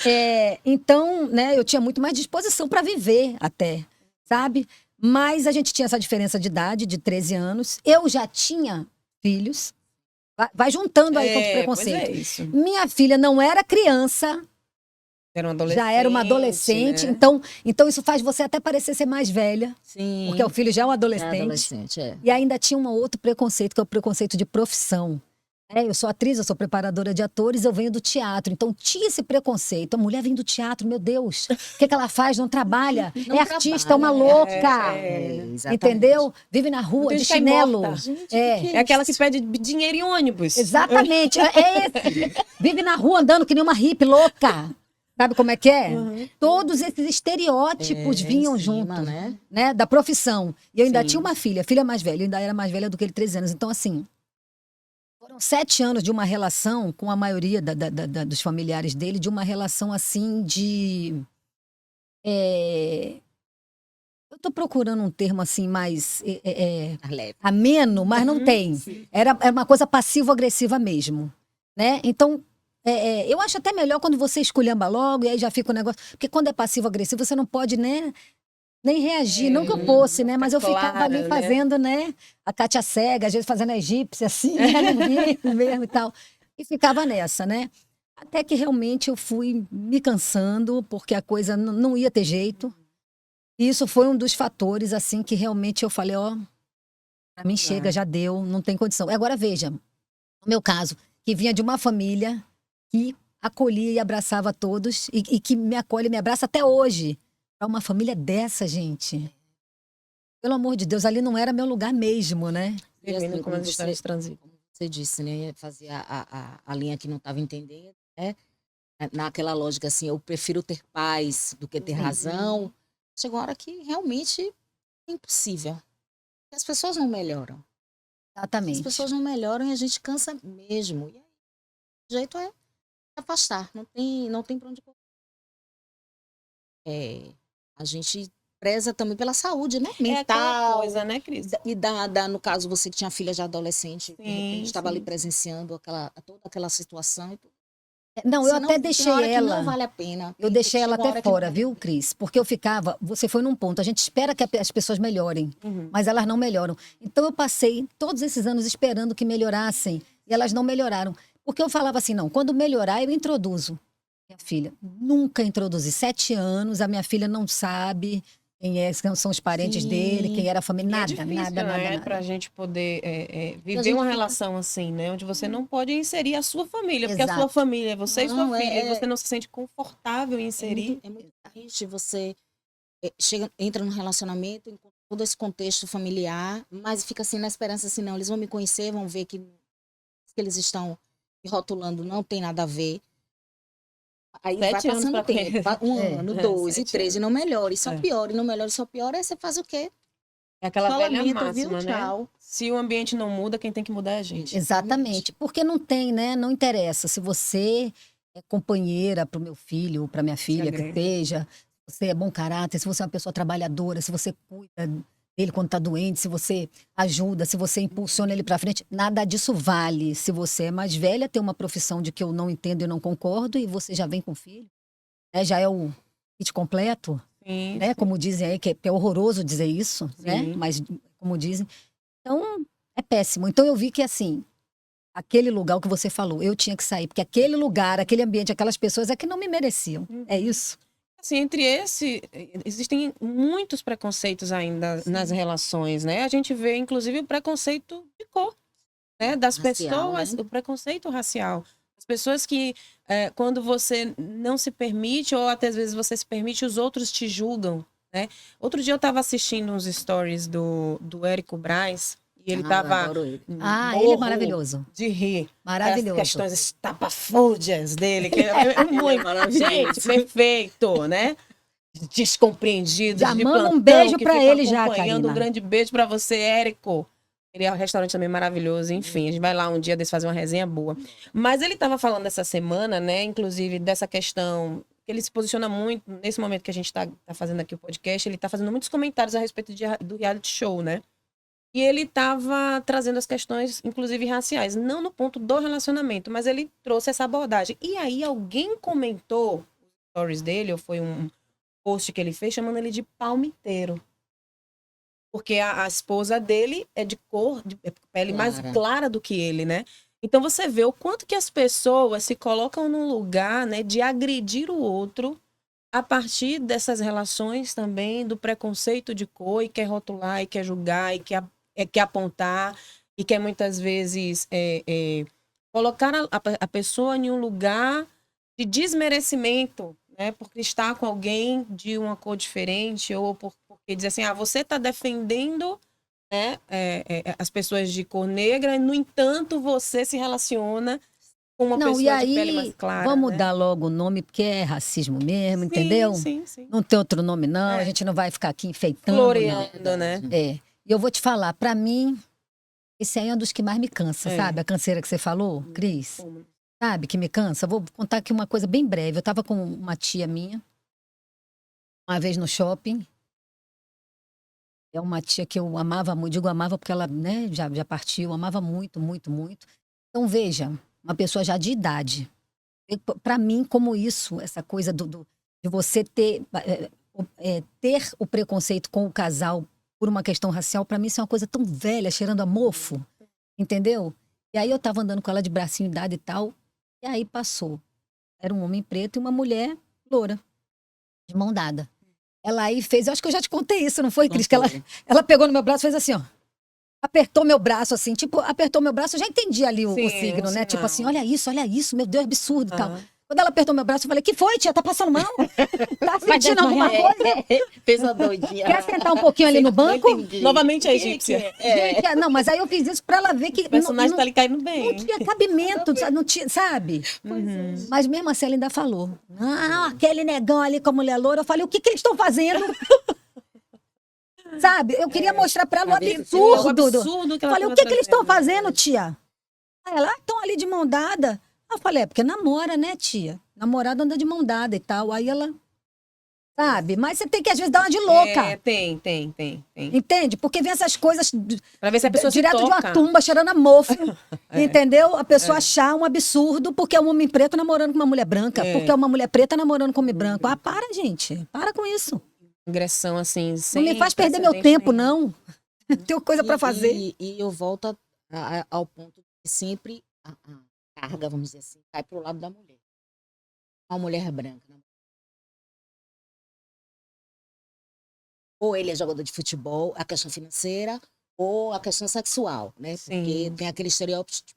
então, né, eu tinha muito mais disposição para viver até, sabe? Mas a gente tinha essa diferença de idade, de 13 anos. Eu já tinha filhos. Vai juntando aí com o preconceito. Pois é isso. Minha filha não era criança, Era uma adolescente. já era uma adolescente. Né? Então isso faz você até parecer ser mais velha, Sim. porque o filho já é um É adolescente. adolescente, E ainda tinha um outro preconceito, que é o preconceito de profissão. Eu sou atriz, eu sou preparadora de atores, eu venho do teatro. Então tinha esse preconceito. A mulher vem do teatro, meu Deus. O que ela faz? Não trabalha. Não é artista, é trabalha, uma louca. exatamente. Entendeu? Vive na rua, Tem de que ficar chinelo. morta. Gente, É aquela que pede dinheiro em ônibus. Exatamente. É esse. Vive na rua andando que nem uma hippie louca. Sabe como é que é? Todos esses estereótipos vinham em cima, junto, né? da profissão. E eu ainda Sim. tinha uma filha mais velha, eu ainda era mais velha do que ele, 13 anos. Então, assim, foram 7 anos de uma relação com a maioria dos familiares dele, de uma relação assim de... Eu tô procurando um termo assim mais Leve. ameno, mas não tem. Era uma coisa passivo-agressiva mesmo, né? Então, eu acho até melhor quando você esculhamba logo e aí já fica o negócio... Porque quando é passivo-agressivo, você não pode, né, nem reagir. Não que eu fosse, né? Mas eu ficava clara, ali né? fazendo, né? A Kátia cega, às vezes fazendo a egípcia, assim, né? no ritmo mesmo e tal. E ficava nessa, né? Até que realmente eu fui me cansando, porque a coisa não ia ter jeito. E isso foi um dos fatores, assim, que realmente eu falei, pra mim chega, já deu, não tem condição. E agora veja, no meu caso, que vinha de uma família que acolhia e abraçava todos e que me acolhe e me abraça até hoje. Para uma família dessa, gente. Pelo amor de Deus, ali não era meu lugar mesmo, né? E assim, Termina com as como histórias de trânsito. como você disse, né? Fazia a linha que não estava entendendo, né? Naquela lógica assim, eu prefiro ter paz do que ter razão. Chegou uma hora que realmente é impossível. As pessoas não melhoram. As Exatamente. pessoas não melhoram e a gente cansa mesmo. E aí, o jeito é afastar. Não tem pra onde correr. A gente preza também pela saúde, né? É aquela Mental. coisa, né, Cris? E no caso, você que tinha filha já adolescente, de repente estava ali presenciando toda aquela situação. Não, eu Senão, até tem deixei hora que ela. não vale a pena. Eu deixei ela Chega uma até hora que fora, não- viu, Cris? Porque eu ficava. Você foi num ponto. A gente espera que as pessoas melhorem, Uhum. mas elas não melhoram. Então eu passei todos esses anos esperando que melhorassem e elas não melhoraram. Porque eu falava assim: não, quando melhorar, eu introduzo. Minha filha, nunca introduzi. 7 anos, a minha filha não sabe quem são os parentes dele, quem Sim. era a família. E é Nada, difícil, nada, nada, né, nada. pra gente poder E a viver gente uma fica- relação assim, né? Onde você não pode inserir a sua família, porque a sua Exato. família é você e sua Não, filha, e você não se sente confortável em é inserir. muito triste você entra num relacionamento com todo esse contexto familiar, mas fica assim na esperança assim, não, eles vão me conhecer, vão ver que eles estão me rotulando não tem nada a ver. Aí vai 7 anos passando o pra tempo, conhecer. um É. ano, 2 e 7 3, e anos. não melhora, e só É. piora, e não melhora, e só piora, aí você faz o quê? É aquela Só velha lamento, viu? máxima, né? Tchau. Se o ambiente não muda, quem tem que mudar é a gente. Exatamente. Porque não tem, né? Não interessa. Se você é companheira para o meu filho ou para minha filha, que agrega. seja, se você é bom caráter, se você é uma pessoa trabalhadora, se você cuida dele quando está doente, se você ajuda, se você impulsiona ele para frente, nada disso vale. Se você é mais velha, tem uma profissão de que eu não entendo e não concordo, e você já vem com filho, né? Já é o kit completo, Sim, né? Como dizem aí, que é horroroso dizer isso, né? Sim. Mas como dizem. Então, é péssimo. Então eu vi que assim, aquele lugar, o que você falou, eu tinha que sair, porque aquele lugar, aquele ambiente, aquelas pessoas é que não me mereciam. É isso. Assim, existem muitos preconceitos ainda nas relações, né? A gente vê, inclusive, o preconceito de cor, né? Das Racial, pessoas, né? o preconceito racial. As pessoas que, quando você não se permite, ou até às vezes você se permite, os outros te julgam, né? Outro dia eu estava assistindo uns stories do Érico Braz, e ele Eu estava adoro ele. Ele é maravilhoso. de rir. As Maravilhoso. questões estapafúrdias dele, que é Ele é muito, maravilhoso. gente, perfeito, né? Descompreendidos, Já de manda um plantão, beijo que pra ficam ele já, acompanhando. Karina. Um grande beijo pra você, Érico. Ele é um restaurante também maravilhoso, enfim, a gente vai lá um dia desse fazer uma resenha boa. Mas ele estava falando essa semana, né, inclusive dessa questão, ele se posiciona muito, nesse momento que a gente está fazendo aqui o podcast, ele está fazendo muitos comentários a respeito do reality show, né? E ele estava trazendo as questões, inclusive raciais, não no ponto do relacionamento, mas ele trouxe essa abordagem. E aí alguém comentou, os stories dele, ou foi um post que ele fez, chamando ele de palmiteiro. Porque a esposa dele é de cor, de pele mais Clara. clara do que ele, né? Então você vê o quanto que as pessoas se colocam num lugar, né, de agredir o outro a partir dessas relações também, do preconceito de cor, e quer rotular, e quer julgar, e quer apontar, e quer muitas vezes colocar a pessoa em um lugar de desmerecimento, né? Porque está com alguém de uma cor diferente, ou porque diz assim, você está defendendo, né, as pessoas de cor negra, e, no entanto, você se relaciona com uma Não, pessoa e de pele mais aí, clara. vamos né? dar logo o nome, porque é racismo mesmo, Sim, entendeu? sim. Não tem outro nome, não. É. A gente não vai ficar aqui enfeitando, não. Floreando, né? É. E eu vou te falar, pra mim, esse aí é um dos que mais me cansa, É. sabe? A canseira que você falou, Cris. Como? Sabe, que me cansa. Vou contar aqui uma coisa bem breve. Eu tava com uma tia minha, uma vez no shopping. É uma tia que eu amava muito. Digo amava porque ela, né, já partiu. Amava muito, muito, muito. Então, veja, uma pessoa já de idade. Para mim, como isso, essa coisa de você ter o preconceito com o casal por uma questão racial, para mim isso é uma coisa tão velha, cheirando a mofo, entendeu? E aí eu tava andando com ela de bracinho dado e tal, e aí passou. Era um homem preto e uma mulher loura, de mão dada. Ela aí fez, eu acho que eu já te contei isso, não foi, Cris? Que ela pegou no meu braço e fez assim, ó. Apertou meu braço, assim, tipo, apertou meu braço, eu já entendi ali o Sim, signo, o né? Tipo assim, sinal. olha isso, meu Deus, absurdo e tal. Ah. Quando ela apertou meu braço, eu falei, que foi, tia? Tá passando mal? Tá sentindo alguma coisa? Fez a doidinha. Quer sentar um pouquinho ali no banco? Novamente a egípcia. Gente, não, mas aí eu fiz isso pra ela ver que O personagem tá ali caindo não bem. tinha cabimento, não tinha, sabe? Uhum. Mas mesmo assim ela ainda falou. Não, aquele negão ali com a mulher loura. Eu falei, o que eles estão fazendo? Sabe? Eu queria mostrar pra ela o absurdo. O absurdo que ela Falei, o tava que eles estão trazendo. fazendo, tia? Aí ela, estão ali de mão dada. Eu falei, porque namora, né, tia? Namorado anda de mão dada e tal. Aí ela, sabe? Mas você tem que, às vezes, dar uma de louca. Tem. Entende? Porque vem essas coisas Pra ver se a pessoa se direto de uma toca. tumba, cheirando a mofo. É. Entendeu? A pessoa achar um absurdo porque é um homem preto namorando com uma mulher branca. É. Porque é uma mulher preta namorando com um homem branco. Ah, para, gente. Para com isso. Agressão, assim, sem Não me faz perder meu precedente tempo, nenhum. não. Tenho coisa pra fazer. E eu volto ao ponto de que sempre a carga, vamos dizer assim, cai pro lado da mulher. Uma mulher branca, né? Ou ele é jogador de futebol, a questão financeira, ou a questão sexual, né? Porque Sim. tem aquele estereótipo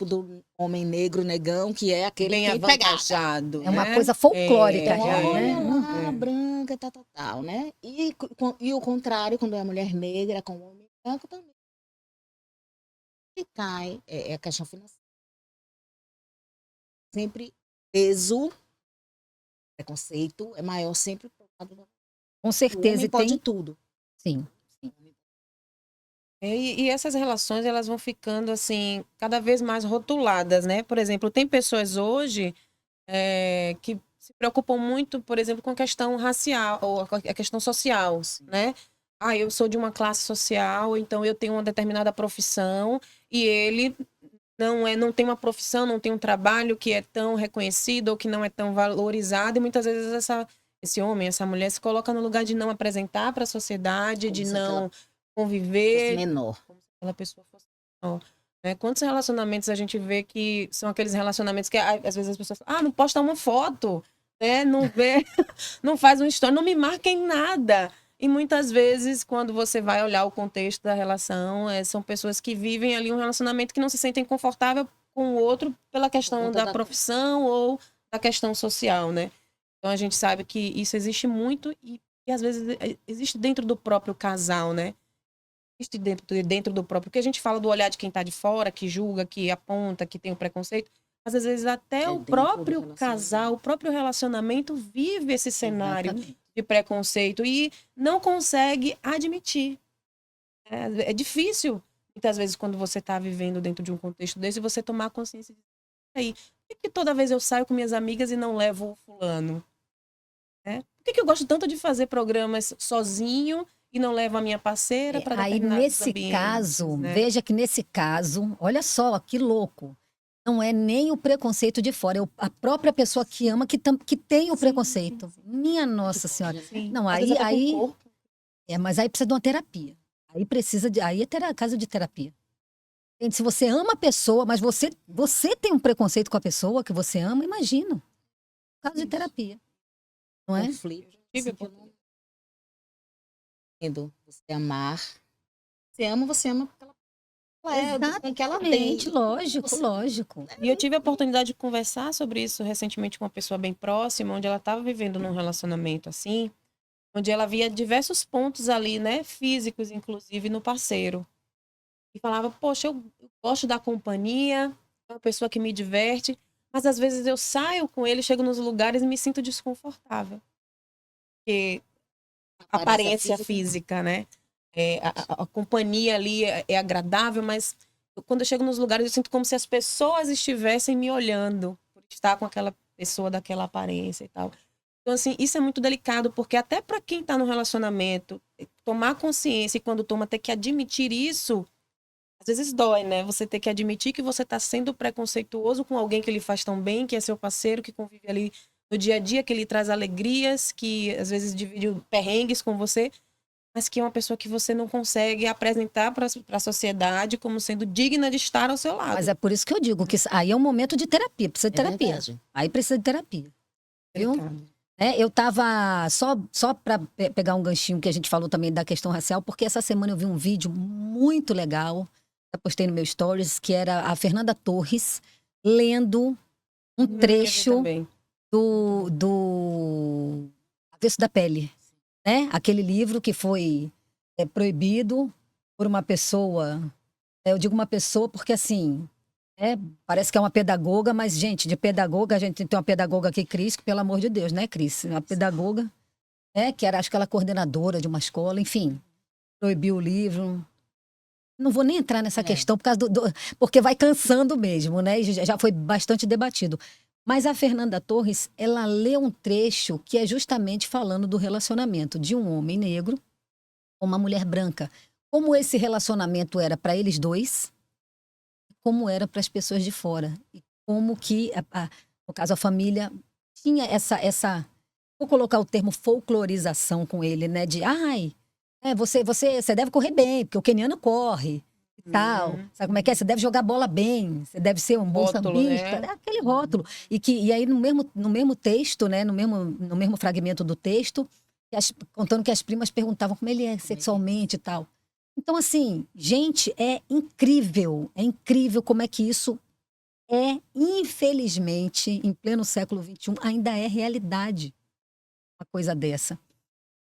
do homem negro, negão, que é aquele Bem que pega. avantajado, É uma né? coisa folclórica, Então, já, olha né? lá, branca, tal, né? E o contrário, quando é mulher negra com homem branco também. E cai, é a questão financeira. Sempre peso, preconceito é maior sempre pro lado do Com o certeza. homem E pode tem. tudo. Sim. E essas relações, elas vão ficando, assim, cada vez mais rotuladas, né? Por exemplo, tem pessoas hoje que se preocupam muito, por exemplo, com a questão racial, ou a questão social, né? Ah, eu sou de uma classe social, então eu tenho uma determinada profissão, e ele não tem uma profissão, não tem um trabalho que é tão reconhecido ou que não é tão valorizado, e muitas vezes esse homem, essa mulher se coloca no lugar de não apresentar para a sociedade, Como de se não fosse conviver, menor. como se aquela pessoa fosse menor, né? Quantos relacionamentos a gente vê que são aqueles relacionamentos que às vezes as pessoas falam, não posta uma foto, né? Não vê, não faz uma história, não me marca em nada. E muitas vezes, quando você vai olhar o contexto da relação, são pessoas que vivem ali um relacionamento que não se sentem confortável com o outro pela questão conta da profissão ou da questão social, né? Então a gente sabe que isso existe muito e às vezes existe dentro do próprio casal, né? Existe dentro do próprio. Porque a gente fala do olhar de quem está de fora, que julga, que aponta, que tem o preconceito. Mas às vezes até o Dentro do próprio relacionamento. casal, o próprio relacionamento vive esse cenário Exatamente. de preconceito e não consegue admitir. É difícil, muitas vezes, quando você está vivendo dentro de um contexto desse, você tomar consciência de aí, por que toda vez eu saio com minhas amigas e não levo o fulano? Por que eu gosto tanto de fazer programas sozinho e não levo a minha parceira para Aí, determinados nesse ambientes, caso, né? veja que nesse caso, olha só que louco. Não é nem o preconceito de fora, é a própria pessoa que ama que tem o preconceito. Minha Nossa Senhora. Sim. Não, Às vezes até com o aí, corpo. mas aí precisa de uma terapia. Aí é caso de terapia. Gente, se você ama a pessoa, mas você tem um preconceito com a pessoa que você ama, imagina. Caso de terapia. Não é? Conflito. Tive Assim, que eu não entendo. Você amar. Você ama porque ela é, com que ela tem. Exatamente, lógico, Você- lógico. E eu tive a oportunidade de conversar sobre isso recentemente com uma pessoa bem próxima, onde ela estava vivendo num relacionamento assim, onde ela via diversos pontos ali, né, físicos, inclusive, no parceiro. E falava, poxa, eu gosto da companhia, é uma pessoa que me diverte, mas às vezes eu saio com ele, chego nos lugares e me sinto desconfortável. Porque a aparência física, né? A companhia ali é agradável, mas quando eu chego nos lugares eu sinto como se as pessoas estivessem me olhando por estar com aquela pessoa daquela aparência e tal. Então, assim, isso é muito delicado, porque até para quem está no relacionamento, tomar consciência e quando toma ter que admitir isso, às vezes dói, né? Você ter que admitir que você está sendo preconceituoso com alguém que lhe faz tão bem, que é seu parceiro, que convive ali no dia a dia, que lhe traz alegrias, que às vezes divide perrengues com você, mas que é uma pessoa que você não consegue apresentar para a sociedade como sendo digna de estar ao seu lado. Mas é por isso que eu digo que aí é um momento de terapia, precisa de É terapia. verdade. Aí precisa de terapia. Viu? Delicado. Eu tava só para pegar um ganchinho que a gente falou também da questão racial, porque essa semana eu vi um vídeo muito legal, eu postei no meu stories, que era a Fernanda Torres lendo um Eu vi trecho também. do Avesso da Pele, né? Aquele livro que foi proibido por uma pessoa. Eu digo uma pessoa porque assim, parece que é uma pedagoga, mas gente, de pedagoga a gente tem uma pedagoga aqui, Cris, que pelo amor de Deus, né, Cris? Uma pedagoga, que era acho que ela coordenadora de uma escola, enfim, proibiu o livro. Não vou nem entrar nessa questão por causa porque vai cansando mesmo, né? E já foi bastante debatido. Mas a Fernanda Torres, ela lê um trecho que é justamente falando do relacionamento de um homem negro com uma mulher branca. Como esse relacionamento era para eles dois, como era para as pessoas de fora. E como que, no caso, a família tinha vou colocar o termo folclorização com ele, né? De, ai, você deve correr bem, porque o queniano corre e tal. Sabe como é que é? Você deve jogar bola bem, você deve ser um bom Rótulo, sambista, né? né? Aquele rótulo. E aí, no mesmo texto, né? No mesmo fragmento do texto, contando que as primas perguntavam como ele é sexualmente e tal. Então, assim, gente, é incrível como é que isso infelizmente, em pleno século XXI, ainda é realidade, uma coisa dessa.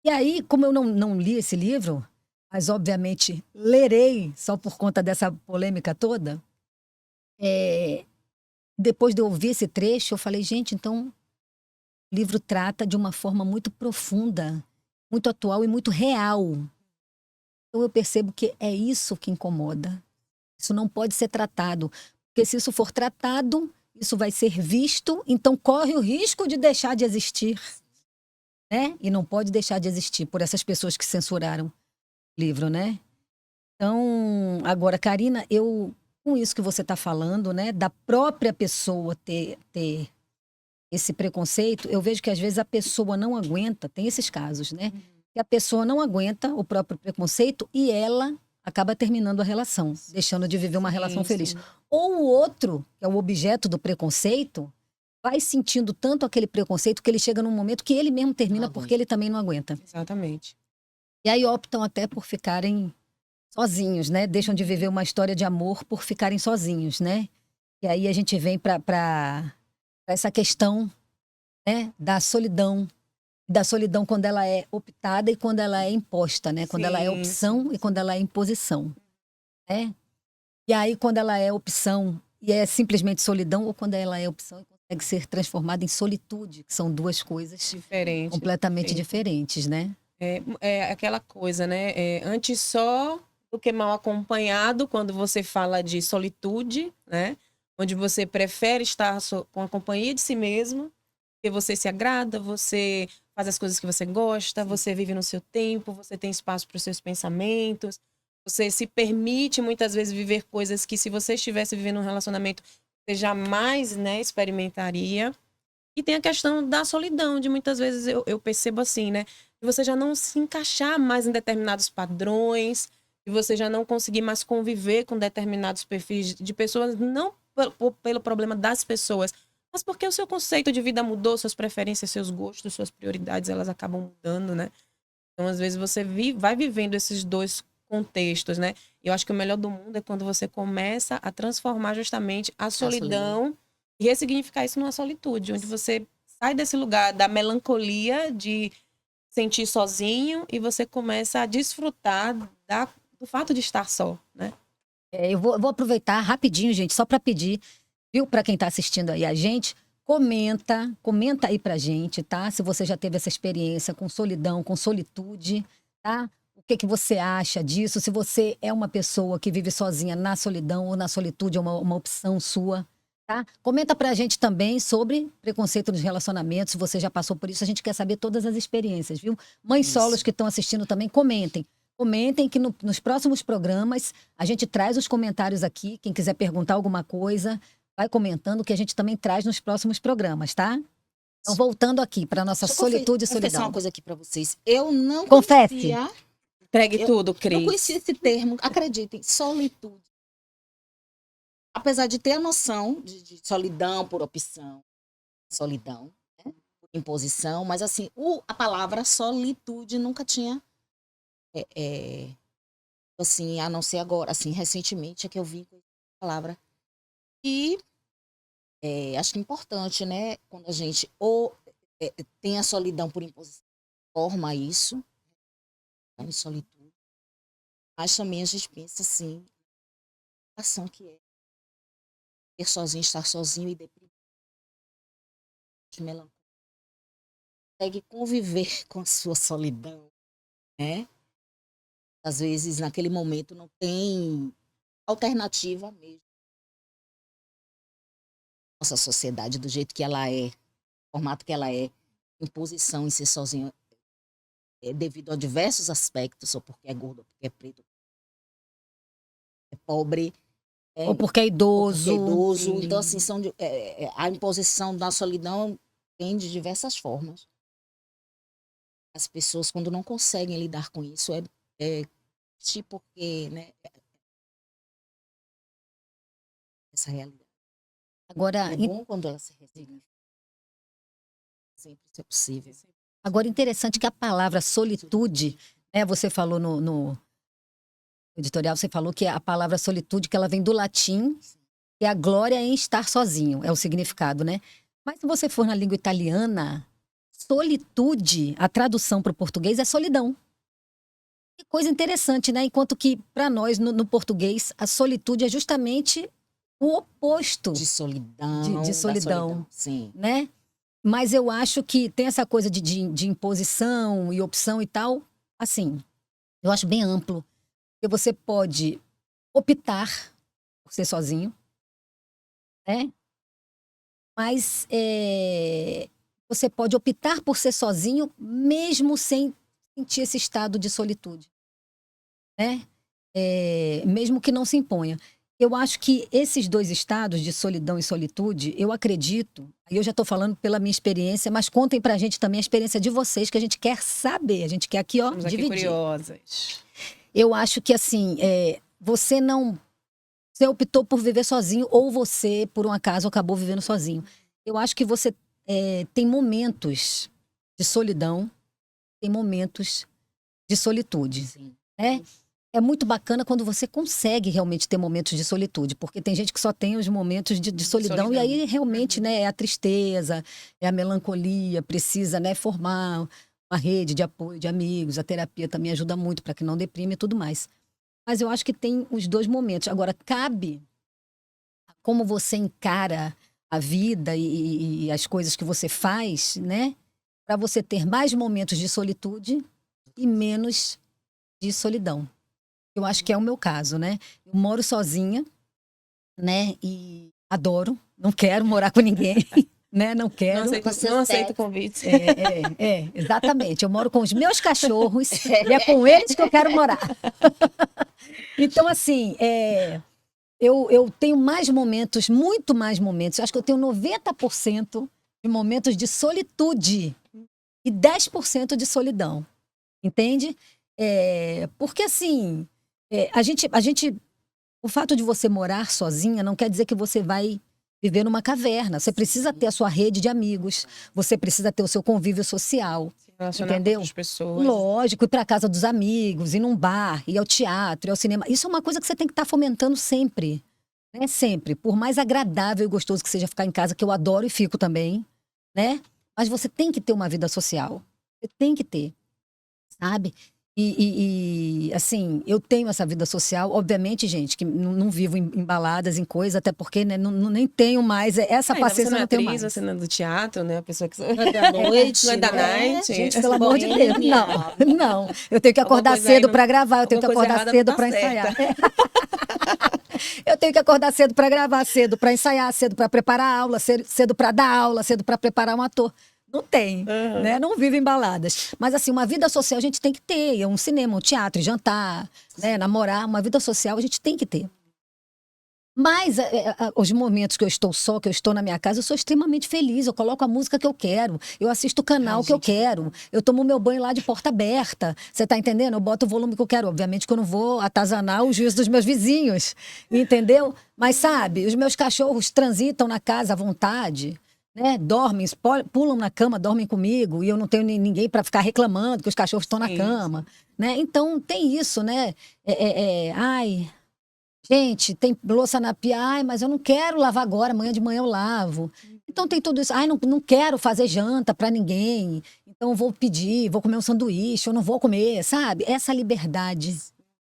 E aí, como eu não li esse livro, mas obviamente lerei só por conta dessa polêmica toda, é, depois de eu ouvir esse trecho, eu falei, gente, então o livro trata de uma forma muito profunda, muito atual e muito real. Então eu percebo que é isso que incomoda. Isso não pode ser tratado, porque se isso for tratado, isso vai ser visto, então corre o risco de deixar de existir, né? E não pode deixar de existir por essas pessoas que censuraram o livro, né? Então, agora, Karina, com isso que você está falando, né, da própria pessoa ter esse preconceito, eu vejo que às vezes a pessoa não aguenta, tem esses casos, né? Que a pessoa não aguenta o próprio preconceito e ela acaba terminando a relação, deixando de viver uma relação feliz. Sim. Ou o outro, que é o objeto do preconceito, vai sentindo tanto aquele preconceito que ele chega num momento que ele mesmo termina Não porque ele também não aguenta. Exatamente. E aí optam até por ficarem sozinhos, né? Deixam de viver uma história de amor por ficarem sozinhos, né? E aí a gente vem para essa questão, né, da solidão quando ela é optada e quando ela é imposta, né? Quando ela é Sim, opção e quando ela é imposição, né? E aí quando ela é opção e é simplesmente solidão ou quando ela é opção e consegue ser transformada em solitude, que são duas coisas diferente. completamente Sim. diferentes, né? É aquela coisa, né? Antes só do que mal acompanhado, quando você fala de solitude, né? Onde você prefere estar com a companhia de si mesmo, porque você se agrada, você faz as coisas que você gosta, você vive no seu tempo, você tem espaço para os seus pensamentos, você se permite muitas vezes viver coisas que se você estivesse vivendo um relacionamento, você jamais, né, experimentaria. E tem a questão da solidão, de muitas vezes eu percebo assim, né? De você já não se encaixar mais em determinados padrões, de você já não conseguir mais conviver com determinados perfis de pessoas, não pelo problema das pessoas, mas porque o seu conceito de vida mudou, suas preferências, seus gostos, suas prioridades, elas acabam mudando, né? Então, às vezes, você vai vivendo esses dois contextos, né? E eu acho que o melhor do mundo é quando você começa a transformar justamente a solidão e ressignificar isso numa solitude, onde você sai desse lugar da melancolia de sentir sozinho e você começa a desfrutar do fato de estar só, né? Eu vou aproveitar rapidinho, gente, só para pedir, viu, para quem está assistindo aí a gente, comenta aí pra gente, tá? Se você já teve essa experiência com solidão, com solitude, tá? O que que você acha disso? Se você é uma pessoa que vive sozinha na solidão ou na solitude, é uma opção sua, tá? Comenta pra gente também sobre preconceito nos relacionamentos, se você já passou por isso, a gente quer saber todas as experiências, viu? Mães solos que estão assistindo também, comentem. Comentem que nos próximos programas a gente traz os comentários aqui. Quem quiser perguntar alguma coisa, vai comentando que a gente também traz nos próximos programas, tá? Então, voltando aqui para nossa Deixa eu solitude e confessar uma solidão. coisa aqui para vocês. Eu não Confesse. conhecia, Entregue tudo, não Cris. conhecia esse termo, acreditem, solitude. Apesar de ter a noção de solidão por opção, solidão, né, por imposição, mas assim, a palavra solitude nunca tinha, é, é, assim, a não ser agora, assim, recentemente é que eu vi com essa palavra. E acho que é importante, né, quando a gente tem a solidão por imposição, forma isso, tá, em solitude, mas também a gente pensa assim, a ação que é ter sozinho, estar sozinho e deprimido, melancólico, consegue conviver com a sua solidão, né? Às vezes, naquele momento, não tem alternativa mesmo. nossa sociedade, do jeito que ela é, formato que ela é, imposição em ser sozinho, devido a diversos aspectos, ou porque é gordo, ou porque é preto, é pobre, Ou porque é idoso. idoso. Então, assim, a imposição da solidão tem de diversas formas. As pessoas, quando não conseguem lidar com isso, é tipo porque, né, essa realidade. Agora, É bom quando ela se resignifica. Sempre isso é possível. agora, interessante que a palavra solitude, né, você falou no editorial, você falou que a palavra solitude, que ela vem do latim, e a glória em estar sozinho, é o significado, né? Mas se você for na língua italiana, solitude, a tradução para o português é solidão. Que coisa interessante, né? Enquanto que, para nós, no português, a solitude é justamente o oposto De solidão. de da solidão, Sim. né? Mas eu acho que tem essa coisa de imposição e opção e tal, assim, eu acho bem amplo. Porque você pode optar por ser sozinho, né? Mas você pode optar por ser sozinho mesmo sem sentir esse estado de solitude, né? Mesmo que não se imponha. Eu acho que esses dois estados de solidão e solitude, eu acredito, e eu já estou falando pela minha experiência, mas contem pra gente também a experiência de vocês, que a gente quer saber, a gente quer aqui, ó, Estamos aqui dividir. curiosas. Eu acho que, assim, você optou por viver sozinho ou você, por um acaso, acabou vivendo sozinho. Eu acho que você tem momentos de solidão, tem momentos de solitude, Sim. né? É muito bacana quando você consegue realmente ter momentos de solitude, porque tem gente que só tem os momentos de solidão, e aí realmente, né, é a tristeza, é a melancolia, precisa, né, formar uma rede de apoio de amigos, a terapia também ajuda muito para que não deprime e tudo mais. Mas eu acho que tem os dois momentos. Agora, cabe como você encara a vida e as coisas que você faz, né, para você ter mais momentos de solitude e menos de solidão. Eu acho que é o meu caso, né? Eu moro sozinha, né? E adoro, não quero morar com ninguém, né? Não quero. Não aceito o convite. Exatamente. Eu moro com os meus cachorros e é com eles que eu quero morar. Então, assim, eu tenho mais momentos, muito mais momentos. Acho que eu tenho 90% de momentos de solitude e 10% de solidão. Entende? Porque, assim, o fato de você morar sozinha não quer dizer que você vai viver numa caverna. Você precisa ter a sua rede de amigos, você precisa ter o seu convívio social. Se relacionar Entendeu? com outras pessoas. Lógico, ir para casa dos amigos, ir num bar, ir ao teatro, ir ao cinema. Isso é uma coisa que você tem que estar fomentando sempre. Né? Sempre. Por mais agradável e gostoso que seja ficar em casa, que eu adoro e fico também, né? Mas você tem que ter uma vida social. Você tem que ter, sabe? Assim, eu tenho essa vida social, obviamente, gente, que não vivo em baladas, em coisas, até porque, né, nem tenho mais essa paciência, você não é não tenho atriz, mais. você não é do teatro, né? A pessoa que... Não é da noite. Não é da né? night. Gente, pelo amor de Deus, Boêmia. não. Eu tenho que acordar Alguma coisa aí cedo não- para gravar, eu tenho que alguma coisa acordar errada cedo não tá para ensaiar. Eu tenho que acordar cedo para gravar, cedo para ensaiar, cedo para preparar a aula, cedo para dar aula, cedo para preparar um ator. Não tem, né? Não vive em baladas. Mas, assim, uma vida social a gente tem que ter. Um cinema, um teatro, jantar, né? Namorar. Uma vida social a gente tem que ter. Mas os momentos que eu estou só, que eu estou na minha casa, eu sou extremamente feliz. Eu coloco a música que eu quero. Eu assisto o canal que eu quero. Eu tomo meu banho lá de porta aberta. Você tá entendendo? Eu boto o volume que eu quero. Obviamente que eu não vou atazanar o juízo dos meus vizinhos. Entendeu? Mas, sabe, os meus cachorros transitam na casa à vontade. Né? Dormem, pulam na cama, dormem comigo. E eu não tenho ninguém para ficar reclamando que os cachorros estão na Sim, cama. Né? Então, tem isso, né? Ai... Gente, tem louça na pia. Ai, mas eu não quero lavar agora, amanhã de manhã eu lavo. Então tem tudo isso. Ai, não quero fazer janta para ninguém. Então eu vou pedir, vou comer um sanduíche, eu não vou comer, sabe? Essa liberdade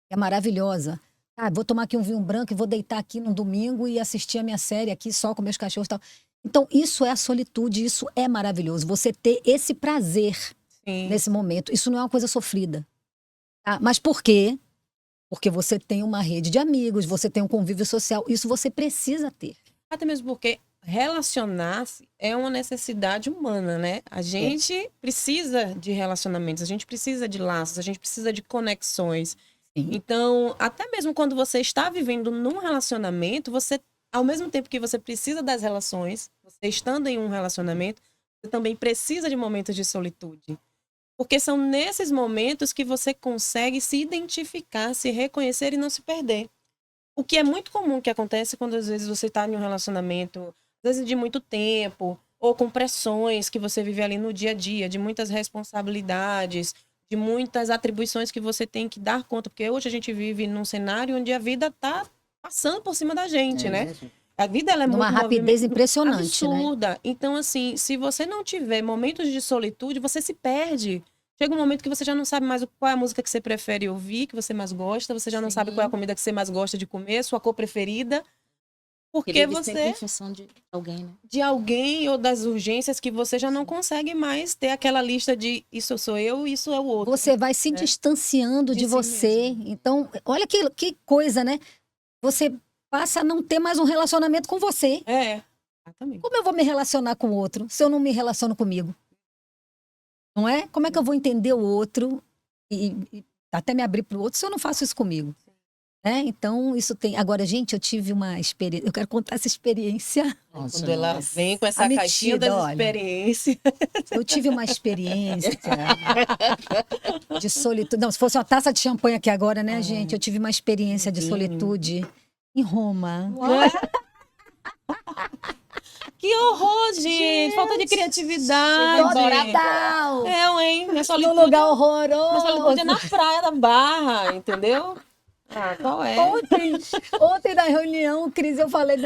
é maravilhosa. Ah, vou tomar aqui um vinho branco e vou deitar aqui no domingo e assistir a minha série aqui só com meus cachorros e tal. Então isso é a solitude, isso é maravilhoso. Você ter esse prazer Sim. nesse momento. Isso não é uma coisa sofrida. Tá? Mas por quê? Porque você tem uma rede de amigos, você tem um convívio social. Isso você precisa ter. Até mesmo porque relacionar-se é uma necessidade humana, né? A gente precisa de relacionamentos, a gente precisa de laços, a gente precisa de conexões. Sim. Então, até mesmo quando você está vivendo num relacionamento, você, ao mesmo tempo que você precisa das relações, você estando em um relacionamento, você também precisa de momentos de solitude. Porque são nesses momentos que você consegue se identificar, se reconhecer e não se perder. O que é muito comum que acontece quando às vezes você está em um relacionamento, às vezes de muito tempo, ou com pressões que você vive ali no dia a dia, de muitas responsabilidades, de muitas atribuições que você tem que dar conta. Porque hoje a gente vive num cenário onde a vida está passando por cima da gente, né? A vida ela é Numa muito rapidez impressionante, né? absurda. Então, assim, se você não tiver momentos de solitude, você se perde. Chega um momento que você já não sabe mais qual é a música que você prefere ouvir, que você mais gosta, você já não sabe qual é a comida que você mais gosta de comer, sua cor preferida. Porque Vive sempre você, em função de alguém, né? de alguém ou das urgências, que você já não consegue mais ter aquela lista de isso sou eu, isso é o outro. Você vai se né? distanciando De de si você. Então, olha que coisa, né? Você passa a não ter mais um relacionamento com você. É, exatamente. Como eu vou me relacionar com o outro se eu não me relaciono comigo? Não é? Como é que eu vou entender o outro e até me abrir para o outro se eu não faço isso comigo? Né? Então, isso tem. Agora, gente, eu tive uma experiência. Eu quero contar essa experiência. Nossa, Quando ela nossa. vem com essa A caixinha metida, das olha. experiências. Eu tive uma experiência de solitude. Não, se fosse uma taça de champanhe aqui agora, né, gente? Eu tive uma experiência de solitude em Roma. Que horror, gente! Falta de criatividade. Total! Hein? Minha Num solitude, lugar minha horroroso. solitude é na praia da Barra, entendeu? Ah, qual é? Ontem na reunião, Cris, eu falei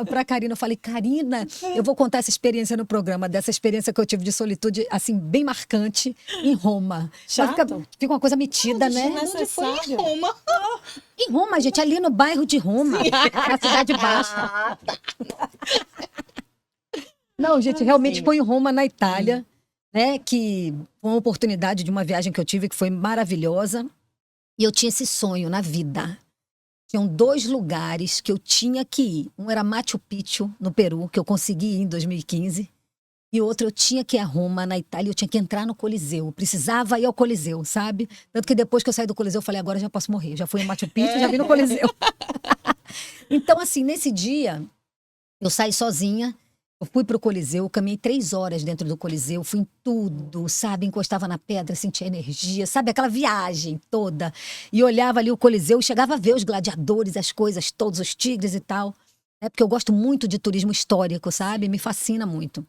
pra Karina, eu falei, Karina, eu vou contar essa experiência no programa, dessa experiência que eu tive de solitude, assim, bem marcante, em Roma. Chato. Fica uma coisa metida, né? Onde foi em Roma? Em Roma, gente, ali no bairro de Roma, na Cidade Baixa. Não, gente, realmente foi em Roma, na Itália, né? Que foi uma oportunidade de uma viagem que eu tive que foi maravilhosa. E eu tinha esse sonho na vida. Tinham 2 lugares que eu tinha que ir. Um era Machu Picchu, no Peru, que eu consegui ir em 2015. E outro eu tinha que ir a Roma, na Itália, eu tinha que entrar no Coliseu. Eu precisava ir ao Coliseu, sabe? Tanto que depois que eu saí do Coliseu, eu falei, agora eu já posso morrer. Já fui em Machu Picchu, já vim no Coliseu. Então, assim, nesse dia, eu saí sozinha. Eu fui pro Coliseu, caminhei 3 horas dentro do Coliseu, fui em tudo, sabe? Encostava na pedra, sentia energia, sabe? Aquela viagem toda. E olhava ali o Coliseu e chegava a ver os gladiadores, as coisas, todos os tigres e tal. Né? Porque eu gosto muito de turismo histórico, sabe? Me fascina muito.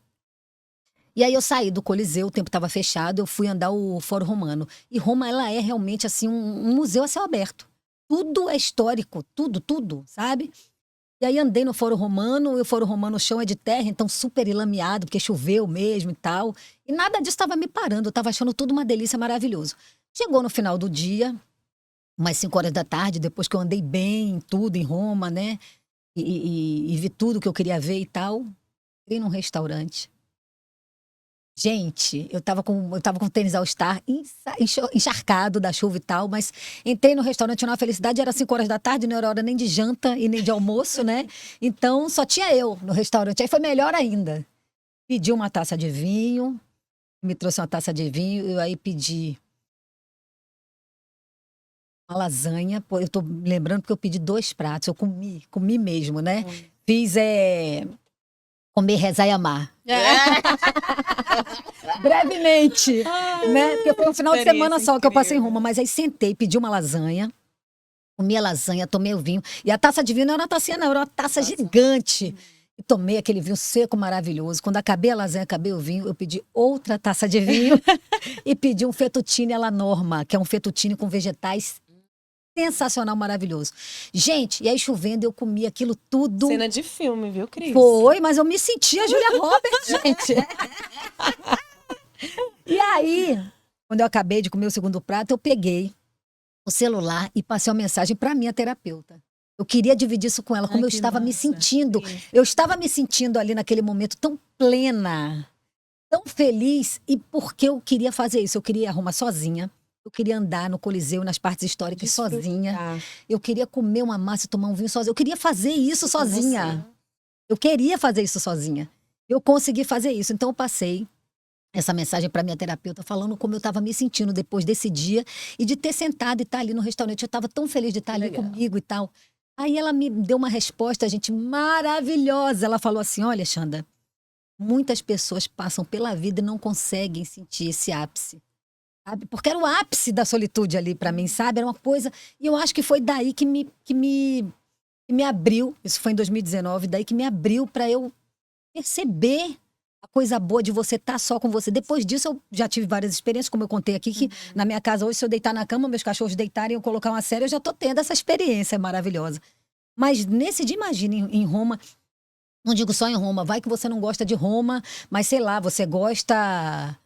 E aí eu saí do Coliseu, o tempo estava fechado, eu fui andar o Fórum Romano. E Roma, ela é realmente, assim, um museu a céu aberto. Tudo é histórico, tudo, sabe? E aí andei no Fórum Romano, e o Fórum Romano, o chão é de terra, então super ilameado, porque choveu mesmo e tal. E nada disso estava me parando, eu estava achando tudo uma delícia, maravilhoso. Chegou no final do dia, umas 5 horas da tarde, depois que eu andei bem, tudo em Roma, né? E vi tudo que eu queria ver e tal. Entrei num restaurante. Gente, eu tava com o tênis All Star encharcado da chuva e tal, mas entrei no restaurante numa felicidade, era 5 horas da tarde, não era hora nem de janta e nem de almoço, né? Então só tinha eu no restaurante, aí foi melhor ainda. Pedi uma taça de vinho, me trouxe uma taça de vinho, eu aí pedi uma lasanha, pô, eu tô me lembrando porque eu pedi 2 pratos, eu comi mesmo, né? Fiz comer, rezar e amar. Brevemente, né? Porque foi um final de semana só que eu passei em Roma, mas aí sentei, pedi uma lasanha, comi a lasanha, tomei o vinho, e a taça de vinho não era uma tacinha não, era uma taça gigante. E tomei aquele vinho seco maravilhoso. Quando acabei a lasanha, acabei o vinho, eu pedi outra taça de vinho e pedi um fettuccine alla norma, que é um fettuccine com vegetais sensacional, maravilhoso. Gente, e aí chovendo, eu comi aquilo tudo. Cena de filme, viu, Cris? Foi, mas eu me sentia Julia Roberts, gente. E aí, quando eu acabei de comer o segundo prato, eu peguei o celular e passei uma mensagem para minha terapeuta. Eu queria dividir isso com ela, como eu estava me sentindo. Eu estava me sentindo ali naquele momento tão plena, tão feliz, e porque eu queria fazer isso. Eu queria ir a Roma sozinha. Eu queria andar no Coliseu, nas partes históricas sozinha. Eu queria comer uma massa e tomar um vinho sozinha. Eu queria fazer isso sozinha. Eu queria fazer isso sozinha. Eu consegui fazer isso. Então eu passei essa mensagem para minha terapeuta falando como eu estava me sentindo depois desse dia e de ter sentado e estar ali no restaurante. Eu estava tão feliz de estar ali Legal. comigo e tal. Aí ela me deu uma resposta, gente, maravilhosa. Ela falou assim: olha, Xanda, muitas pessoas passam pela vida e não conseguem sentir esse ápice. Sabe? Porque era o ápice da solitude ali para mim, sabe? Era uma coisa. E eu acho que foi daí que me abriu. Isso foi em 2019, daí que me abriu para eu perceber a coisa boa de você estar só com você. Depois disso, eu já tive várias experiências, como eu contei aqui, que na minha casa hoje, se eu deitar na cama, meus cachorros deitarem e eu colocar uma série, eu já tô tendo essa experiência maravilhosa. Mas nesse de Imagina em Roma, não digo só em Roma, vai que você não gosta de Roma, mas sei lá, você gosta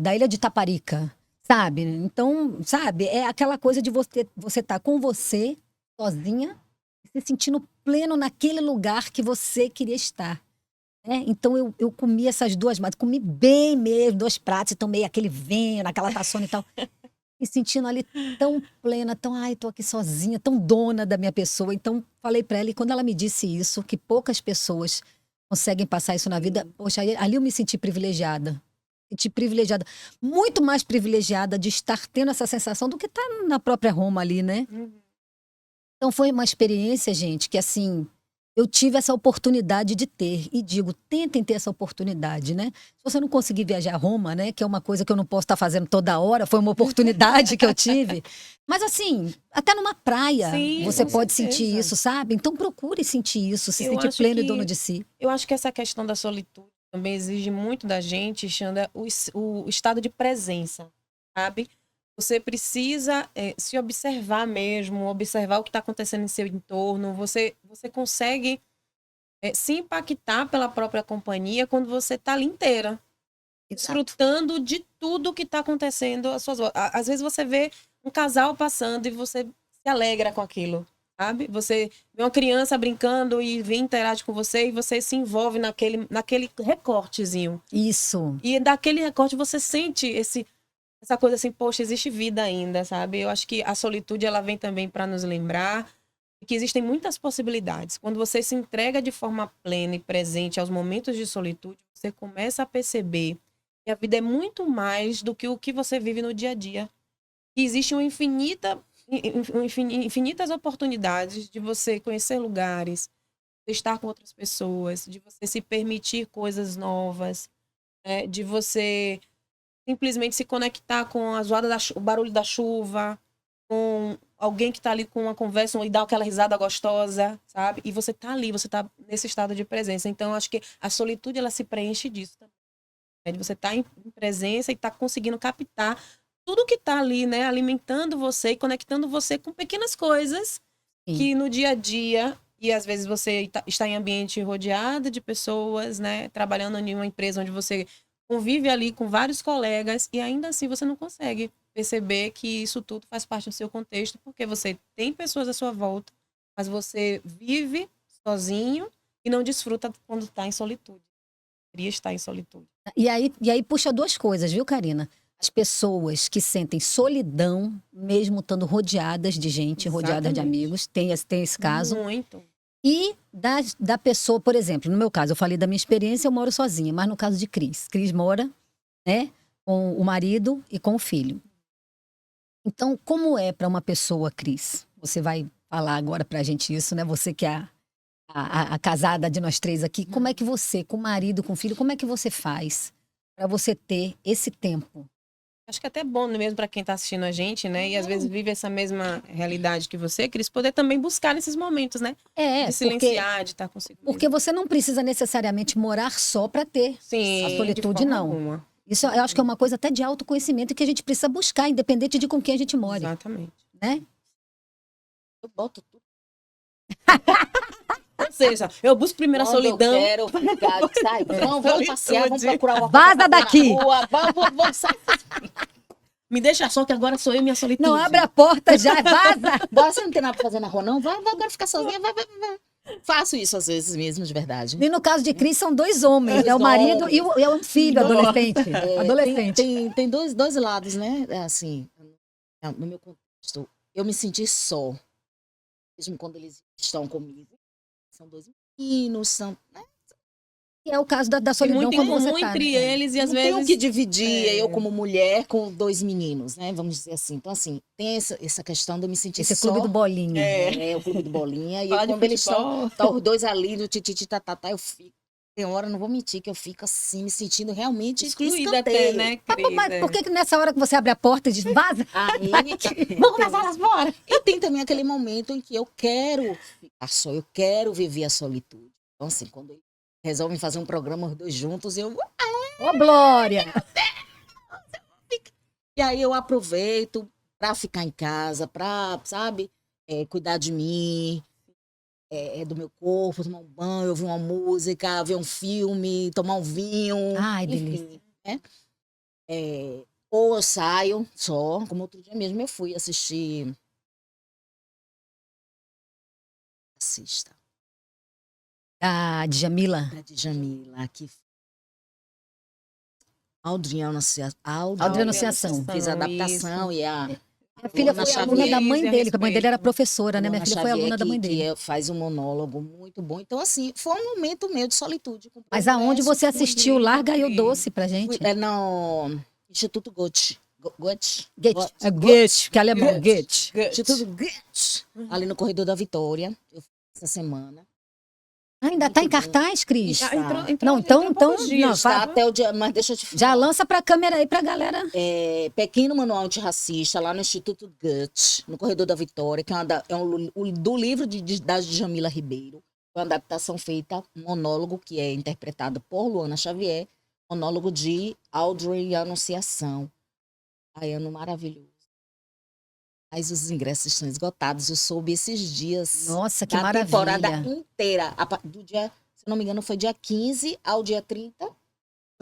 da Ilha de Taparica, sabe? Então, sabe, é aquela coisa de você tá com você, sozinha, se sentindo pleno naquele lugar que você queria estar. Né? Então eu comi essas duas massas, comi bem mesmo, 2 pratos, e tomei aquele vinho, naquela taçona e tal. E sentindo ali tão plena, tão, ai, tô aqui sozinha, tão dona da minha pessoa. Então falei pra ela, e quando ela me disse isso, que poucas pessoas conseguem passar isso na vida, poxa, ali eu me senti privilegiada. Senti privilegiada, muito mais privilegiada de estar tendo essa sensação do que estar na própria Roma ali, né? Então foi uma experiência, gente, que assim, eu tive essa oportunidade de ter. E digo, tentem ter essa oportunidade, né? Se você não conseguir viajar a Roma, né? Que é uma coisa que eu não posso estar fazendo toda hora, foi uma oportunidade que eu tive. Mas assim, até numa praia Sim, você com pode sentir certeza. isso, sabe? Então procure sentir isso, se Eu sentir acho pleno e que- dono de si. Eu acho que essa questão da solitude também exige muito da gente, Xanda, o estado de presença, sabe? Você precisa se observar mesmo, observar o que está acontecendo em seu entorno. Você consegue se impactar pela própria companhia quando você está ali inteira, desfrutando de tudo que está acontecendo às suas voltas. Às vezes você vê um casal passando e você se alegra com aquilo, sabe? Você vê uma criança brincando e vem interage com você e você se envolve naquele recortezinho. Isso. E daquele recorte você sente essa coisa assim, poxa, existe vida ainda, sabe? Eu acho que a solitude ela vem também para nos lembrar que existem muitas possibilidades. Quando você se entrega de forma plena e presente aos momentos de solitude, você começa a perceber que a vida é muito mais do que o que você vive no dia a dia. Que existe infinitas oportunidades de você conhecer lugares, de estar com outras pessoas, de você se permitir coisas novas, né? De você simplesmente se conectar com a zoada o barulho da chuva, com alguém que tá ali com uma conversa e dá aquela risada gostosa, sabe? E você tá ali, você tá nesse estado de presença. Então, eu acho que a solitude, ela se preenche disso também. Né? De você estar em presença e tá conseguindo captar tudo que tá ali, né? Alimentando você e conectando você com pequenas coisas que no dia a dia, e às vezes você está em ambiente rodeado de pessoas, né? Trabalhando em uma empresa onde você convive ali com vários colegas e ainda assim você não consegue perceber que isso tudo faz parte do seu contexto, porque você tem pessoas à sua volta, mas você vive sozinho e não desfruta quando está em solitude. Queria estar em solitude. E aí puxa 2 coisas, viu, Karina? As pessoas que sentem solidão, mesmo estando rodeadas de gente, rodeadas de Exatamente. amigos, tem esse caso. Muito. E da pessoa, por exemplo, no meu caso, eu falei da minha experiência, eu moro sozinha, mas no caso de Cris, Cris mora, né, com o marido e com o filho. Então, como é para uma pessoa, Cris? Você vai falar agora pra gente isso, né? Você que é a casada de nós 3 aqui, como é que você, com o marido, com o filho, como é que você faz para você ter esse tempo? Acho que é até bom mesmo para quem está assistindo a gente, né? E às vezes vive essa mesma realidade que você, Cris, poder também buscar nesses momentos, né? De silenciar, de estar consigo Porque mesmo. você não precisa necessariamente morar só para ter Sim, a de solitude, forma não. alguma. Isso eu acho que é uma coisa até de autoconhecimento que a gente precisa buscar, independente de com quem a gente more, Exatamente. né? Eu boto tudo. Ou seja, eu busco primeiro a Quando solidão. eu quero ficar, sai, vamos passear, vamos Solitude. procurar uma Vaza coisa pra daqui. na rua, vamos sair. Me deixa só que agora sou eu e minha solitude. Não abre a porta já, vaza! Bora, você não tem nada pra fazer na rua, não? Vai agora ficar sozinha, vai. Faço isso às vezes mesmo, de verdade. E no caso de Cris, são 2 homens, né? O Dois marido homens. e um filho adolescente. Adolescente. Tem dois lados, né? Assim, no meu contexto, eu me senti só, mesmo quando eles estão comigo. São 2 meninos, são... E é o caso da Tem solidão muito em quando você comum tá, entre né? eles e às Não tenho vezes... que dividir É. eu como mulher com 2 meninos, né? Vamos dizer assim. Então, assim, tem essa questão de eu me sentir Esse só... clube do Bolinha. É, o clube do bolinha. E Falar de quando eles futebol. estão os dois ali no tititi tatatá, eu fico. Tem hora, não vou mentir, que eu fico assim, me sentindo realmente Excluída até, escanteio. né, Mas Cris? por que nessa hora que você abre a porta e diz, vaza? Aí, Vamos nas horas fora. e tem também aquele momento em que eu quero ficar só, eu quero viver a solitude. Então, assim, quando eles resolvem fazer um programa os dois juntos, eu... Ô, Glória! E aí eu aproveito para ficar em casa, para, sabe, cuidar de mim, do meu corpo, tomar um banho, ouvir uma música, ver um filme, tomar um vinho. Ai, enfim, delícia. né? Ou eu saio só, como outro dia mesmo eu fui assistir. Assista, A Djamila. a Djamila, que Adriana Adriana Anunciação. fez a adaptação e a Minha filha Luana foi aluna Xavier. da mãe Diz a dele, porque a mãe dele era respeito. professora, né? Minha Luana filha foi Xavier, aluna da mãe que dele. faz um monólogo muito bom. Então, assim, foi um momento meu de solitude. com o Mas aonde congresso, você assistiu lindo, Larga e o Cris. Doce pra gente? É no Instituto Goethe. Goethe? Goethe. É Goethe, que é alemão. Goethe. Instituto Goethe. Ali no Corredor da Vitória. Eu fui essa semana. Ah, ainda tá em Muito bom. cartaz, Cris? Está. Entrou Não, então- entrou poucos então, dias. não, Está fala- até o dia... Mas deixa eu te falar. Já lança pra câmera aí pra galera. Pequeno Manual Antirracista, lá no Instituto Goethe, no Corredor da Vitória, que do livro da Djamila Ribeiro. Foi uma adaptação feita, um monólogo que é interpretado por Luana Xavier, monólogo de Audrey Anunciação. Ai, ano maravilhoso. Mas os ingressos estão esgotados, eu soube esses dias. Nossa, que da maravilha. temporada inteira. Do dia, se não me engano, foi dia 15 ao dia 30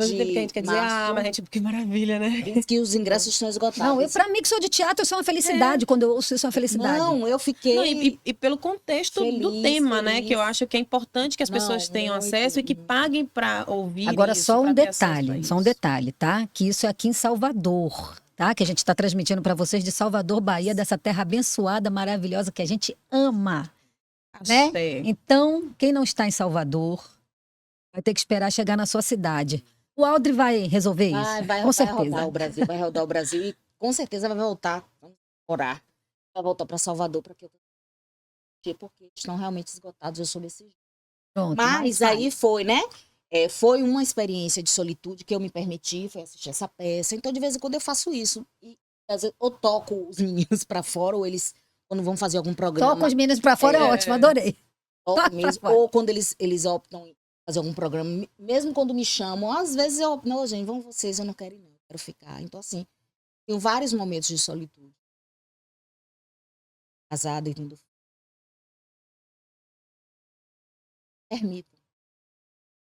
Hoje de que a gente quer dizer, março. mas gente, que maravilha, né? Diz que os ingressos estão esgotados. Não, pra mim que sou de teatro, isso é uma felicidade. Quando eu ouço isso, é uma felicidade. Não, eu fiquei... Não, e pelo contexto do Feliz, tema, né? feliz. Que eu acho que é importante que as Não, pessoas tenham muito, acesso e que muito. paguem para ouvir Agora, isso, só um pra ter acesso a detalhe, isso. tá? Que isso é aqui em Salvador, tá? Que a gente está transmitindo para vocês de Salvador, Bahia, dessa terra abençoada, maravilhosa, que a gente ama, né? Axé. Então, quem não está em Salvador, vai ter que esperar chegar na sua cidade. O Aldri vai resolver isso, Vai com certeza. rodar o Brasil, vai rodar o Brasil e com certeza vai voltar, vamos orar, vai voltar para Salvador para que eu porque estão realmente esgotados, eu soube esse dia. Pronto, Mas vai. aí foi, né? Foi uma experiência de solitude que eu me permiti, foi assistir essa peça. Então, de vez em quando eu faço isso. E às vezes eu toco os meninos para fora, ou eles, quando vão fazer algum programa, Toca os meninos para fora, é ótimo, adorei. toco Toca mesmo. pra fora. Ou quando eles optam em fazer algum programa, mesmo quando me chamam, às vezes eu opto, não, gente, vão vocês, eu não quero ir, não, eu quero ficar. Então, assim, tenho vários momentos de solitude. Casada e tendo filho. Permito.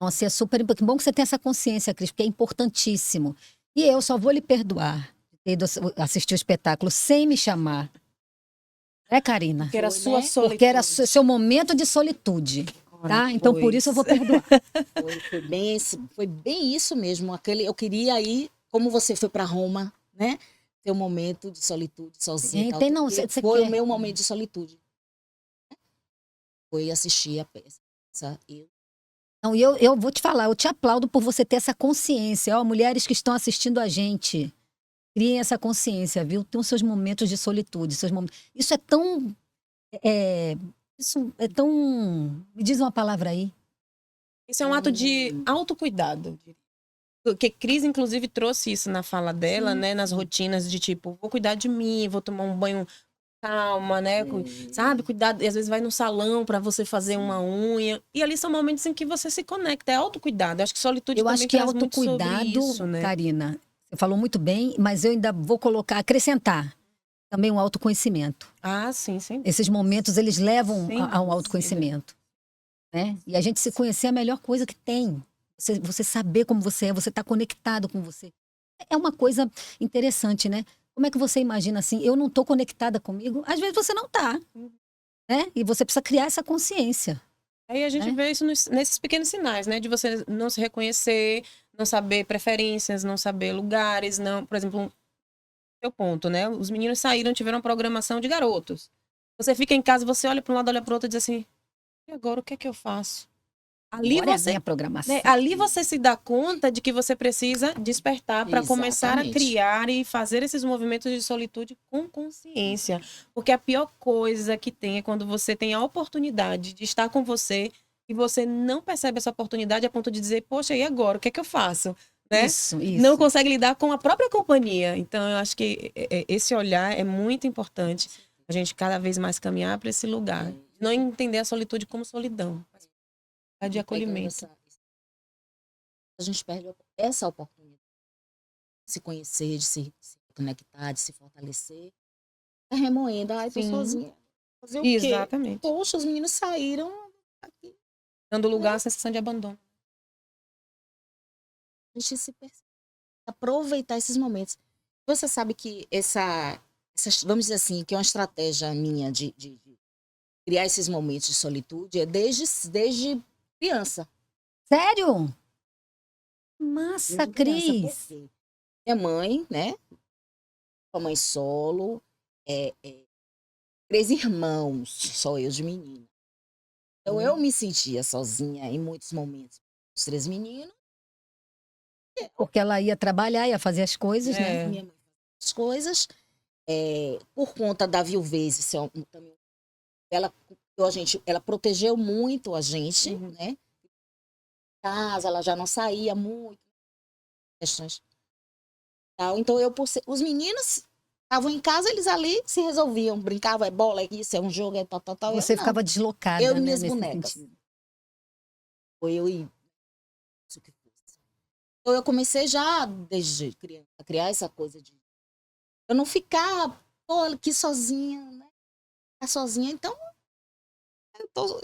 Nossa, é super importante. Que bom que você tem essa consciência, Cris, porque é importantíssimo. E eu só vou lhe perdoar de ter ido assistir o espetáculo sem me chamar. É, Karina? Porque era Foi, sua né? solitude. Porque era seu momento de solitude, tá? Então, por isso eu vou perdoar. Foi bem isso mesmo. Eu queria ir, como você foi para Roma, né? Ter um momento de solitude sozinha. e tal, Tem, não, porque você foi quer. o meu momento de solitude. Foi assistir a peça. Não, e eu vou te falar, eu te aplaudo por você ter essa consciência. Ó, mulheres que estão assistindo a gente, criem essa consciência, viu? Tem os seus momentos de solitude, seus momentos. Isso é tão. Isso é tão. Me diz uma palavra aí. Isso é um ato de autocuidado. Porque Cris, inclusive, trouxe isso na fala dela, né? Nas rotinas de tipo, vou cuidar de mim, vou tomar um banho calma, né? Sabe? Cuidado. E às vezes vai no salão para você fazer uma unha. E ali são momentos em que você se conecta. É autocuidado. Eu acho que solitude Eu também acho que traz muito sobre autocuidado, isso, né? Karina, você falou muito bem, mas eu ainda vou acrescentar também um autoconhecimento. Ah, sim, sim. Esses momentos, eles levam Sem a um dúvida. autoconhecimento. Né? E a gente se conhecer é a melhor coisa que tem. Você saber como você é, você estar conectado com você. É uma coisa interessante, né? Como é que você imagina assim, eu não estou conectada comigo? Às vezes você não está. Né? E você precisa criar essa consciência. Aí a gente Né? vê isso nesses pequenos sinais, né? De você não se reconhecer, não saber preferências, não saber lugares, não... Por exemplo, seu ponto, né? Os meninos saíram, tiveram uma programação de garotos. Você fica em casa, você olha para um lado, olha para o outro e diz assim, e agora o que é que eu faço? Ali Agora é a você, minha programação. né, ali você se dá conta de que você precisa despertar para começar a Exatamente. criar e fazer esses movimentos de solitude com consciência. Porque a pior coisa que tem é quando você tem a oportunidade de estar com você e você não percebe essa oportunidade a ponto de dizer, poxa, e agora? O que é que eu faço? Né? Isso. Não consegue lidar com a própria companhia. Então, eu acho que esse olhar é muito importante. A gente cada vez mais caminhar para esse lugar. Não entender a solitude como solidão. De acolhimento. A gente perde essa oportunidade de se conhecer, de se conectar, de se fortalecer. Tá remoendo, ai, tô Sim. sozinha. Fazer o quê? Exatamente. Poxa, os meninos saíram aqui. Dando lugar à sensação de abandono. A gente se percebe. Aproveitar esses momentos. Você sabe que vamos dizer assim, que é uma estratégia minha de criar esses momentos de solitude é desde criança. Sério? Massa, Desde criança, Cris. porque minha mãe, né? Uma mãe solo, 3 irmãos, só eu de menina. Então eu me sentia sozinha em muitos momentos. Os 3 meninos, Porque ela ia trabalhar, ia fazer as coisas, né? minha mãe fazia as coisas. Por conta da viuvez, isso também, ela protegeu muito a gente, né? Casa, ela já não saía muito, questões tal. Então os meninos estavam em casa, eles ali se resolviam, brincavam, é bola, é isso, é um jogo, é tal, tal, tal. Você Eu não. ficava deslocada, Eu e né, minhas nesse bonecas. sentido. Foi eu e isso que fosse. Então eu comecei já desde criança a criar essa coisa de eu não ficar aqui sozinha, né? Ficar sozinha, então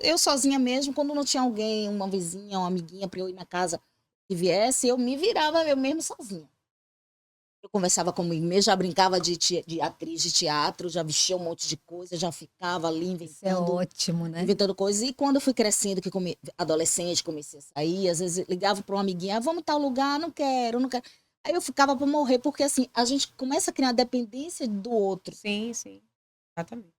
eu sozinha mesmo, quando não tinha alguém, uma vizinha, uma amiguinha para eu ir na casa que viesse, eu me virava eu mesmo sozinha. Eu conversava comigo mesmo, já brincava de atriz de teatro, já vestia um monte de coisa, já ficava ali Isso é ótimo, né? inventando coisas. E quando eu fui crescendo, adolescente, comecei a sair, às vezes ligava para uma amiguinha, vamos tal lugar, não quero, não quero. Aí eu ficava para morrer, porque assim, a gente começa a criar dependência do outro. Sim, sim. Exatamente.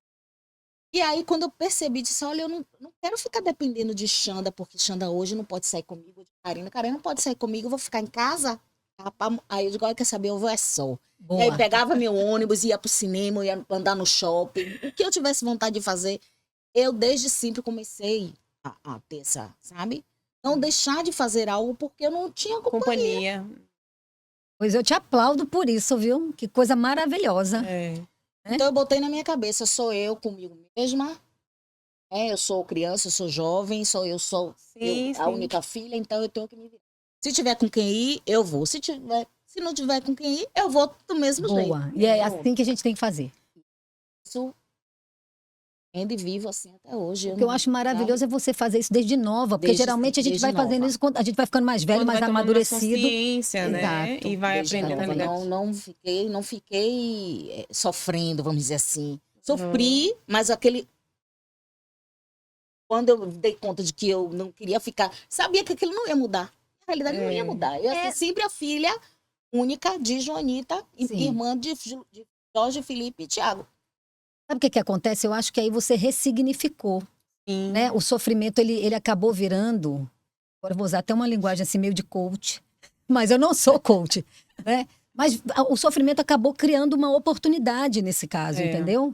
E aí, quando eu percebi, disse, olha, eu não quero ficar dependendo de Xanda, porque Xanda hoje não pode sair comigo, de Karina não pode sair comigo, eu vou ficar em casa. Aí eu digo, olha, quer saber, eu vou só. Boa. E aí pegava meu ônibus, ia pro cinema, ia andar no shopping. O que eu tivesse vontade de fazer, eu desde sempre comecei a ter essa, sabe? Não deixar de fazer algo porque eu não tinha companhia. Pois eu te aplaudo por isso, viu? Que coisa maravilhosa. Então eu botei na minha cabeça, sou eu comigo mesma. Eu sou criança, eu sou jovem, a única filha, então eu tenho que me virar. Se tiver com quem ir, eu vou. Se não tiver com quem ir, eu vou do mesmo jeito. Boa. E é assim que a gente tem que fazer. Isso ainda vivo assim até hoje. O que eu acho maravilhoso é você fazer isso desde nova, porque geralmente a gente vai fazendo isso quando a gente vai ficando mais velho, mais amadurecido. Consciência, né? Exato. E vai aprendendo a lidar. Não fiquei sofrendo, vamos dizer assim. Sofri, mas quando eu dei conta de que eu não queria ficar, sabia que aquilo não ia mudar. Na realidade, não ia mudar. Eu ia ser sempre a filha única de Joanita, irmã de Jorge, Felipe e Tiago. Sabe o que acontece? Eu acho que aí você ressignificou, né? O sofrimento, ele acabou virando... Agora eu vou usar até uma linguagem assim meio de coach, mas eu não sou coach, né? Mas o sofrimento acabou criando uma oportunidade nesse caso, entendeu?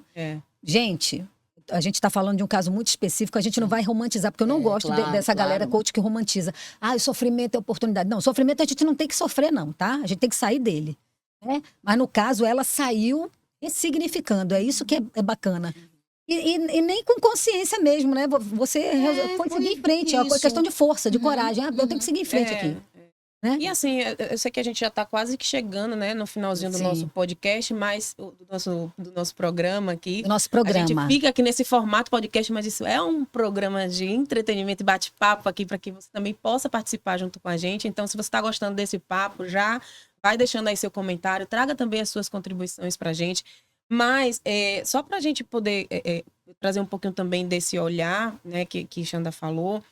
Gente, a gente está falando de um caso muito específico, a gente não vai romantizar, porque eu não gosto dessa galera coach que romantiza. O sofrimento é oportunidade. Não, sofrimento a gente não tem que sofrer, não, tá? A gente tem que sair dele, né? Mas no caso, ela saiu ressignificando, é isso que é bacana. E nem com consciência mesmo, né? Você foi seguir em frente, é uma questão de força, de coragem. Eu tenho que seguir em frente aqui. Né? E assim, eu sei que a gente já está quase que chegando, né, no finalzinho do nosso podcast, mas do nosso programa aqui. Do nosso programa. A gente fica aqui nesse formato podcast, mas isso é um programa de entretenimento e bate-papo aqui para que você também possa participar junto com a gente. Então, se você está gostando desse papo, já vai deixando aí seu comentário, traga também as suas contribuições para a gente. Mas, só para a gente poder trazer um pouquinho também desse olhar, né, que Xanda falou,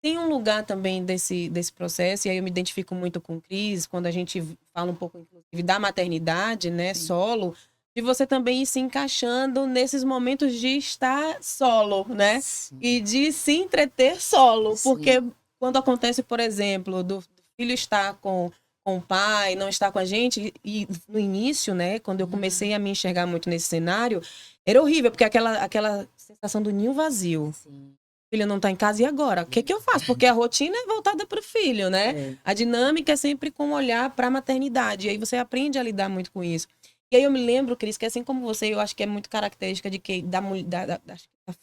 tem um lugar também desse processo, e aí eu me identifico muito com Cris, quando a gente fala um pouco, inclusive, da maternidade, né, solo, de você também ir se encaixando nesses momentos de estar solo, né? Sim. E de se entreter solo. Sim. Porque quando acontece, por exemplo, do filho estar com o pai, não estar com a gente, e no início, né, quando eu comecei a me enxergar muito nesse cenário, era horrível, porque aquela sensação do ninho vazio. Sim. O filho não tá em casa, e agora? O que que eu faço? Porque a rotina é voltada para o filho, né? É. A dinâmica é sempre com um olhar para a maternidade. E aí você aprende a lidar muito com isso. E aí eu me lembro, Cris, que assim como você, eu acho que é muito característica de que da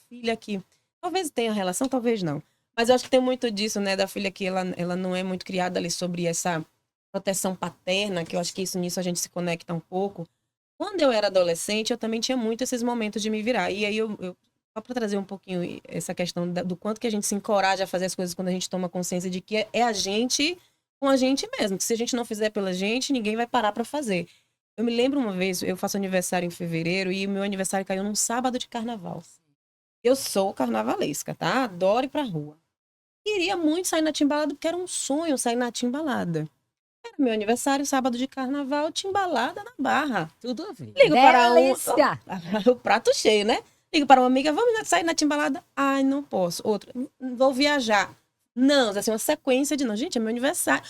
filha que talvez tenha relação, talvez não. Mas eu acho que tem muito disso, né? Da filha que ela não é muito criada ali sobre essa proteção paterna, que eu acho que nisso a gente se conecta um pouco. Quando eu era adolescente, eu também tinha muito esses momentos de me virar. E aí só para trazer um pouquinho essa questão do quanto que a gente se encoraja a fazer as coisas quando a gente toma consciência de que é a gente com a gente mesmo, que se a gente não fizer pela gente, ninguém vai parar para fazer. Eu me lembro uma vez, eu faço aniversário em fevereiro e o meu aniversário caiu num sábado de carnaval. Eu sou carnavalesca, tá? Adoro ir pra rua. Queria muito sair na timbalada, porque era um sonho sair na timbalada. Era meu aniversário, sábado de carnaval, timbalada na Barra. Tudo a ver. Ligo para Delícia! o prato cheio, né? Ligo para uma amiga, vamos sair na timbalada? Ai, não posso. Outra, vou viajar. Não, assim, uma sequência de não. Gente, é meu aniversário.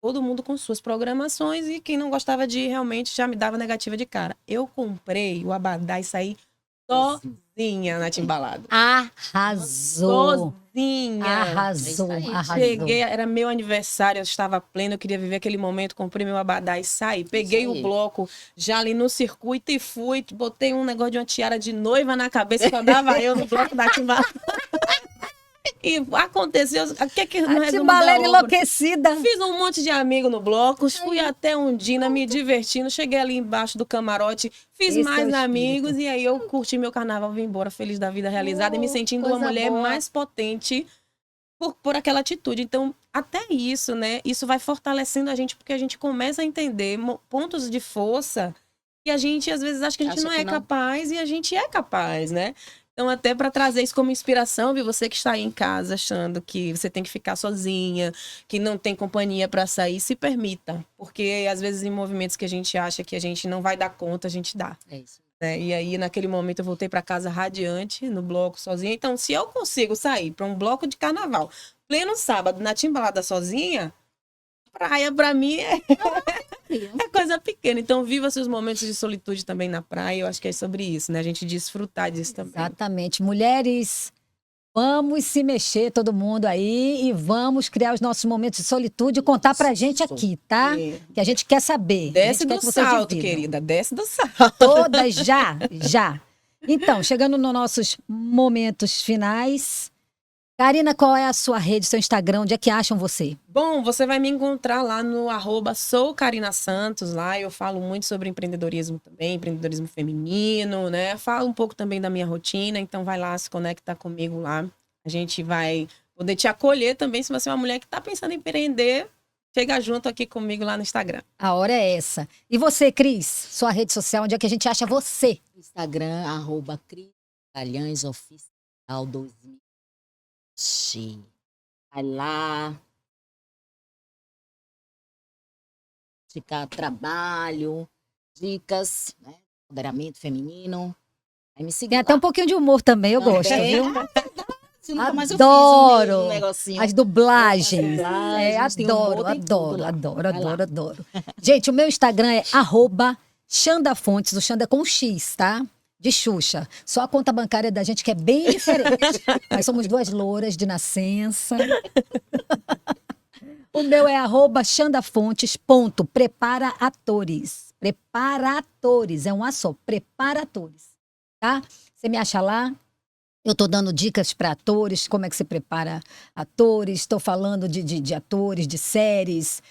Todo mundo com suas programações e quem não gostava de ir realmente já me dava negativa de cara. Eu comprei o abadá e saí sozinha na timbalada. Arrasou! Sozinha. Arrasou, É isso aí. arrasou. Cheguei, era meu aniversário, eu estava pleno, eu queria viver aquele momento, comprei meu abadá e saí. Peguei Isso o aí. bloco já ali no circuito e fui, botei um negócio de uma tiara de noiva na cabeça, que andava eu no bloco da timbalada. E aconteceu, o que que no A resumo da timbaleira obra? enlouquecida. Fiz um monte de amigo no bloco, fui até Undina me divertindo, cheguei ali embaixo do camarote, fiz Esse é mais o amigos espírito. e aí eu curti meu carnaval, vim embora feliz da vida realizada e me sentindo uma coisa mulher boa. mais potente por aquela atitude. Então, até isso, né? Isso vai fortalecendo a gente porque a gente começa a entender pontos de força que a gente às vezes acha que a gente Acha não que é não. capaz e a gente é capaz, né? Então, até para trazer isso como inspiração, viu? Você que está aí em casa achando que você tem que ficar sozinha, que não tem companhia para sair, se permita. Porque às vezes em movimentos que a gente acha que a gente não vai dar conta, a gente dá. É isso. Né? E aí, naquele momento, eu voltei para casa radiante, no bloco, sozinha. Então, se eu consigo sair para um bloco de carnaval, pleno sábado, na timbalada sozinha, praia para mim é coisa pequena. Então, viva seus momentos de solitude também na praia. Eu acho que é sobre isso, né? A gente desfrutar disso também. Exatamente. Mulheres, vamos se mexer, todo mundo aí, e vamos criar os nossos momentos de solitude e contar pra gente aqui, tá? É. Que a gente quer saber. A Desce gente quer do que vocês salto, dividam. querida. Desce do salto. Todas já, já. Então, chegando nos nossos momentos finais. Karina, qual é a sua rede, seu Instagram? Onde é que acham você? Bom, você vai me encontrar lá no @soukarinasantos. Lá eu falo muito sobre empreendedorismo também, empreendedorismo feminino, né? Falo um pouco também da minha rotina, então vai lá, se conecta comigo lá. A gente vai poder te acolher também, se você é uma mulher que está pensando em empreender, chega junto aqui comigo lá no Instagram. A hora é essa. E você, Cris, sua rede social, onde é que a gente acha você? Instagram, @CrisGalhãesOficial 2000. Vai lá. Ficar trabalho, dicas, né? Empoderamento feminino. Aí me seguir Tem até um pouquinho de humor também, eu gosto, Também. viu? Nunca mais eu Adoro fiz um negocinho. As dublagens. As dublagens, tem Adoro, humor, tem tudo adoro, lá. adoro, Vai lá. adoro, adoro. Gente, o meu Instagram é @XandaFontes. O Xanda é com X, tá? De Xuxa. Só a conta bancária da gente que é bem diferente. Nós somos duas louras de nascença. O meu é @XandaFontes.preparaatores. Preparatores, é um A só, preparatores, tá? Você me acha lá? Eu estou dando dicas para atores, como é que você prepara atores, estou falando de atores, de séries,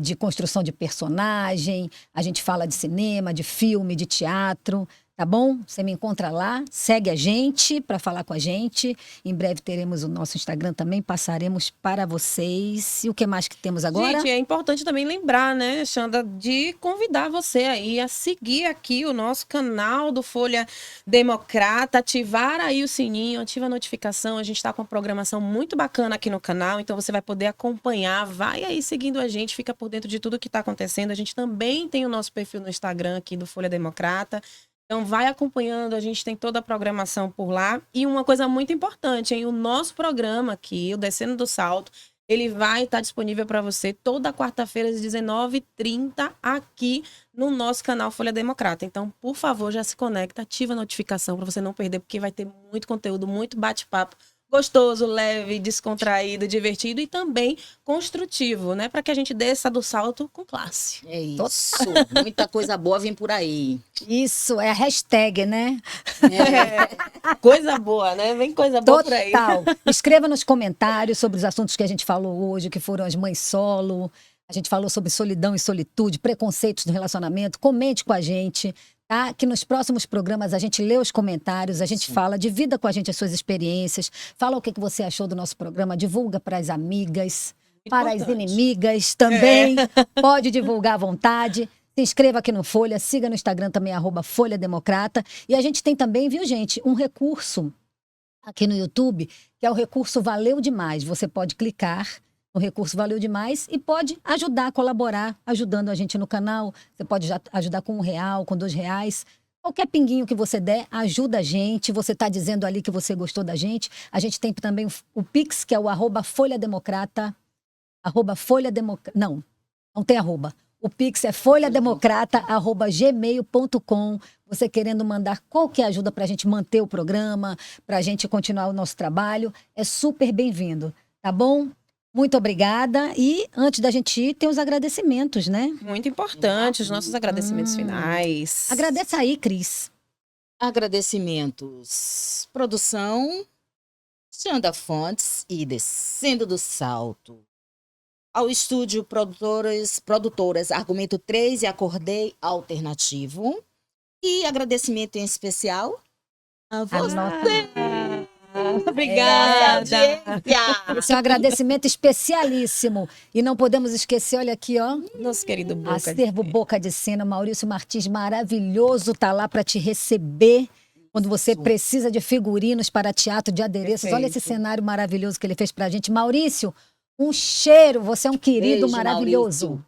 de construção de personagem, a gente fala de cinema, de filme, de teatro, tá bom? Você me encontra lá, segue a gente para falar com a gente. Em breve teremos o nosso Instagram também, passaremos para vocês. E o que mais que temos agora? Gente, é importante também lembrar, né, Xanda, de convidar você aí a seguir aqui o nosso canal do Folha Democrata, ativar aí o sininho, ativa a notificação. A gente está com uma programação muito bacana aqui no canal, então você vai poder acompanhar. Vai aí seguindo a gente, fica por dentro de tudo que está acontecendo. A gente também tem o nosso perfil no Instagram aqui do Folha Democrata. Então, vai acompanhando, a gente tem toda a programação por lá. E uma coisa muito importante, hein? O nosso programa aqui, o Descendo do Salto, ele vai estar disponível para você toda quarta-feira, às 19h30, aqui no nosso canal Folha Democrata. Então, por favor, já se conecta, ativa a notificação para você não perder, porque vai ter muito conteúdo, muito bate-papo gostoso, leve, descontraído, divertido e também construtivo, né? Para que a gente desça do salto com classe. É isso. Muita coisa boa vem por aí. Isso, é a hashtag, né? Coisa boa, né? Vem coisa boa por aí. Total. Escreva nos comentários sobre os assuntos que a gente falou hoje, que foram as mães solo. A gente falou sobre solidão e solitude, preconceitos no relacionamento. Comente com a gente, tá? Que nos próximos programas a gente lê os comentários, a gente fala, divida com a gente as suas experiências, fala o que você achou do nosso programa, divulga para as amigas, para as inimigas também. Pode divulgar à vontade. Se inscreva aqui no Folha, siga no Instagram também, @Folha Democrata. E a gente tem também, viu, gente, um recurso aqui no YouTube, que é o recurso Valeu Demais. Você pode clicar no recurso Valeu Demais e pode ajudar, colaborar, ajudando a gente no canal. Você pode ajudar com R$1, com R$2. Qualquer pinguinho que você der, ajuda a gente. Você está dizendo ali que você gostou da gente. A gente tem também o Pix, que é o @Folha Democrata. Não tem arroba. O Pix é folhademocrata@gmail.com. Você querendo mandar qualquer ajuda para a gente manter o programa, para a gente continuar o nosso trabalho, é super bem-vindo, tá bom? Muito obrigada. E antes da gente ir, tem os agradecimentos, né? Muito importante, os nossos agradecimentos finais. Agradeça aí, Cris. Agradecimentos. Produção, Xanda Fontes e Descendo do Salto. Ao estúdio produtoras Argumento 3 e Acordei Alternativo. E agradecimento em especial a você. Obrigada. Esse é um agradecimento especialíssimo. E não podemos esquecer, olha aqui, ó. Nosso querido Boca de Acervo Boca de Cena, Maurício Martins, maravilhoso, tá lá para te receber quando você precisa de figurinos para teatro de adereços. Perfeito. Olha esse cenário maravilhoso que ele fez pra gente. Maurício, um cheiro, você é um querido Beijo, maravilhoso.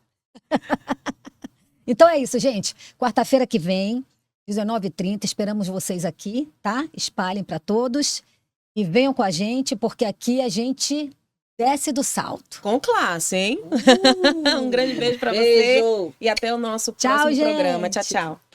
Então é isso, gente. Quarta-feira que vem, 19h30, esperamos vocês aqui, tá? Espalhem para todos e venham com a gente, porque aqui a gente desce do salto. Com classe, hein? Um grande beijo para você Beijo. e até o nosso Tchau, próximo gente. programa. Tchau, tchau.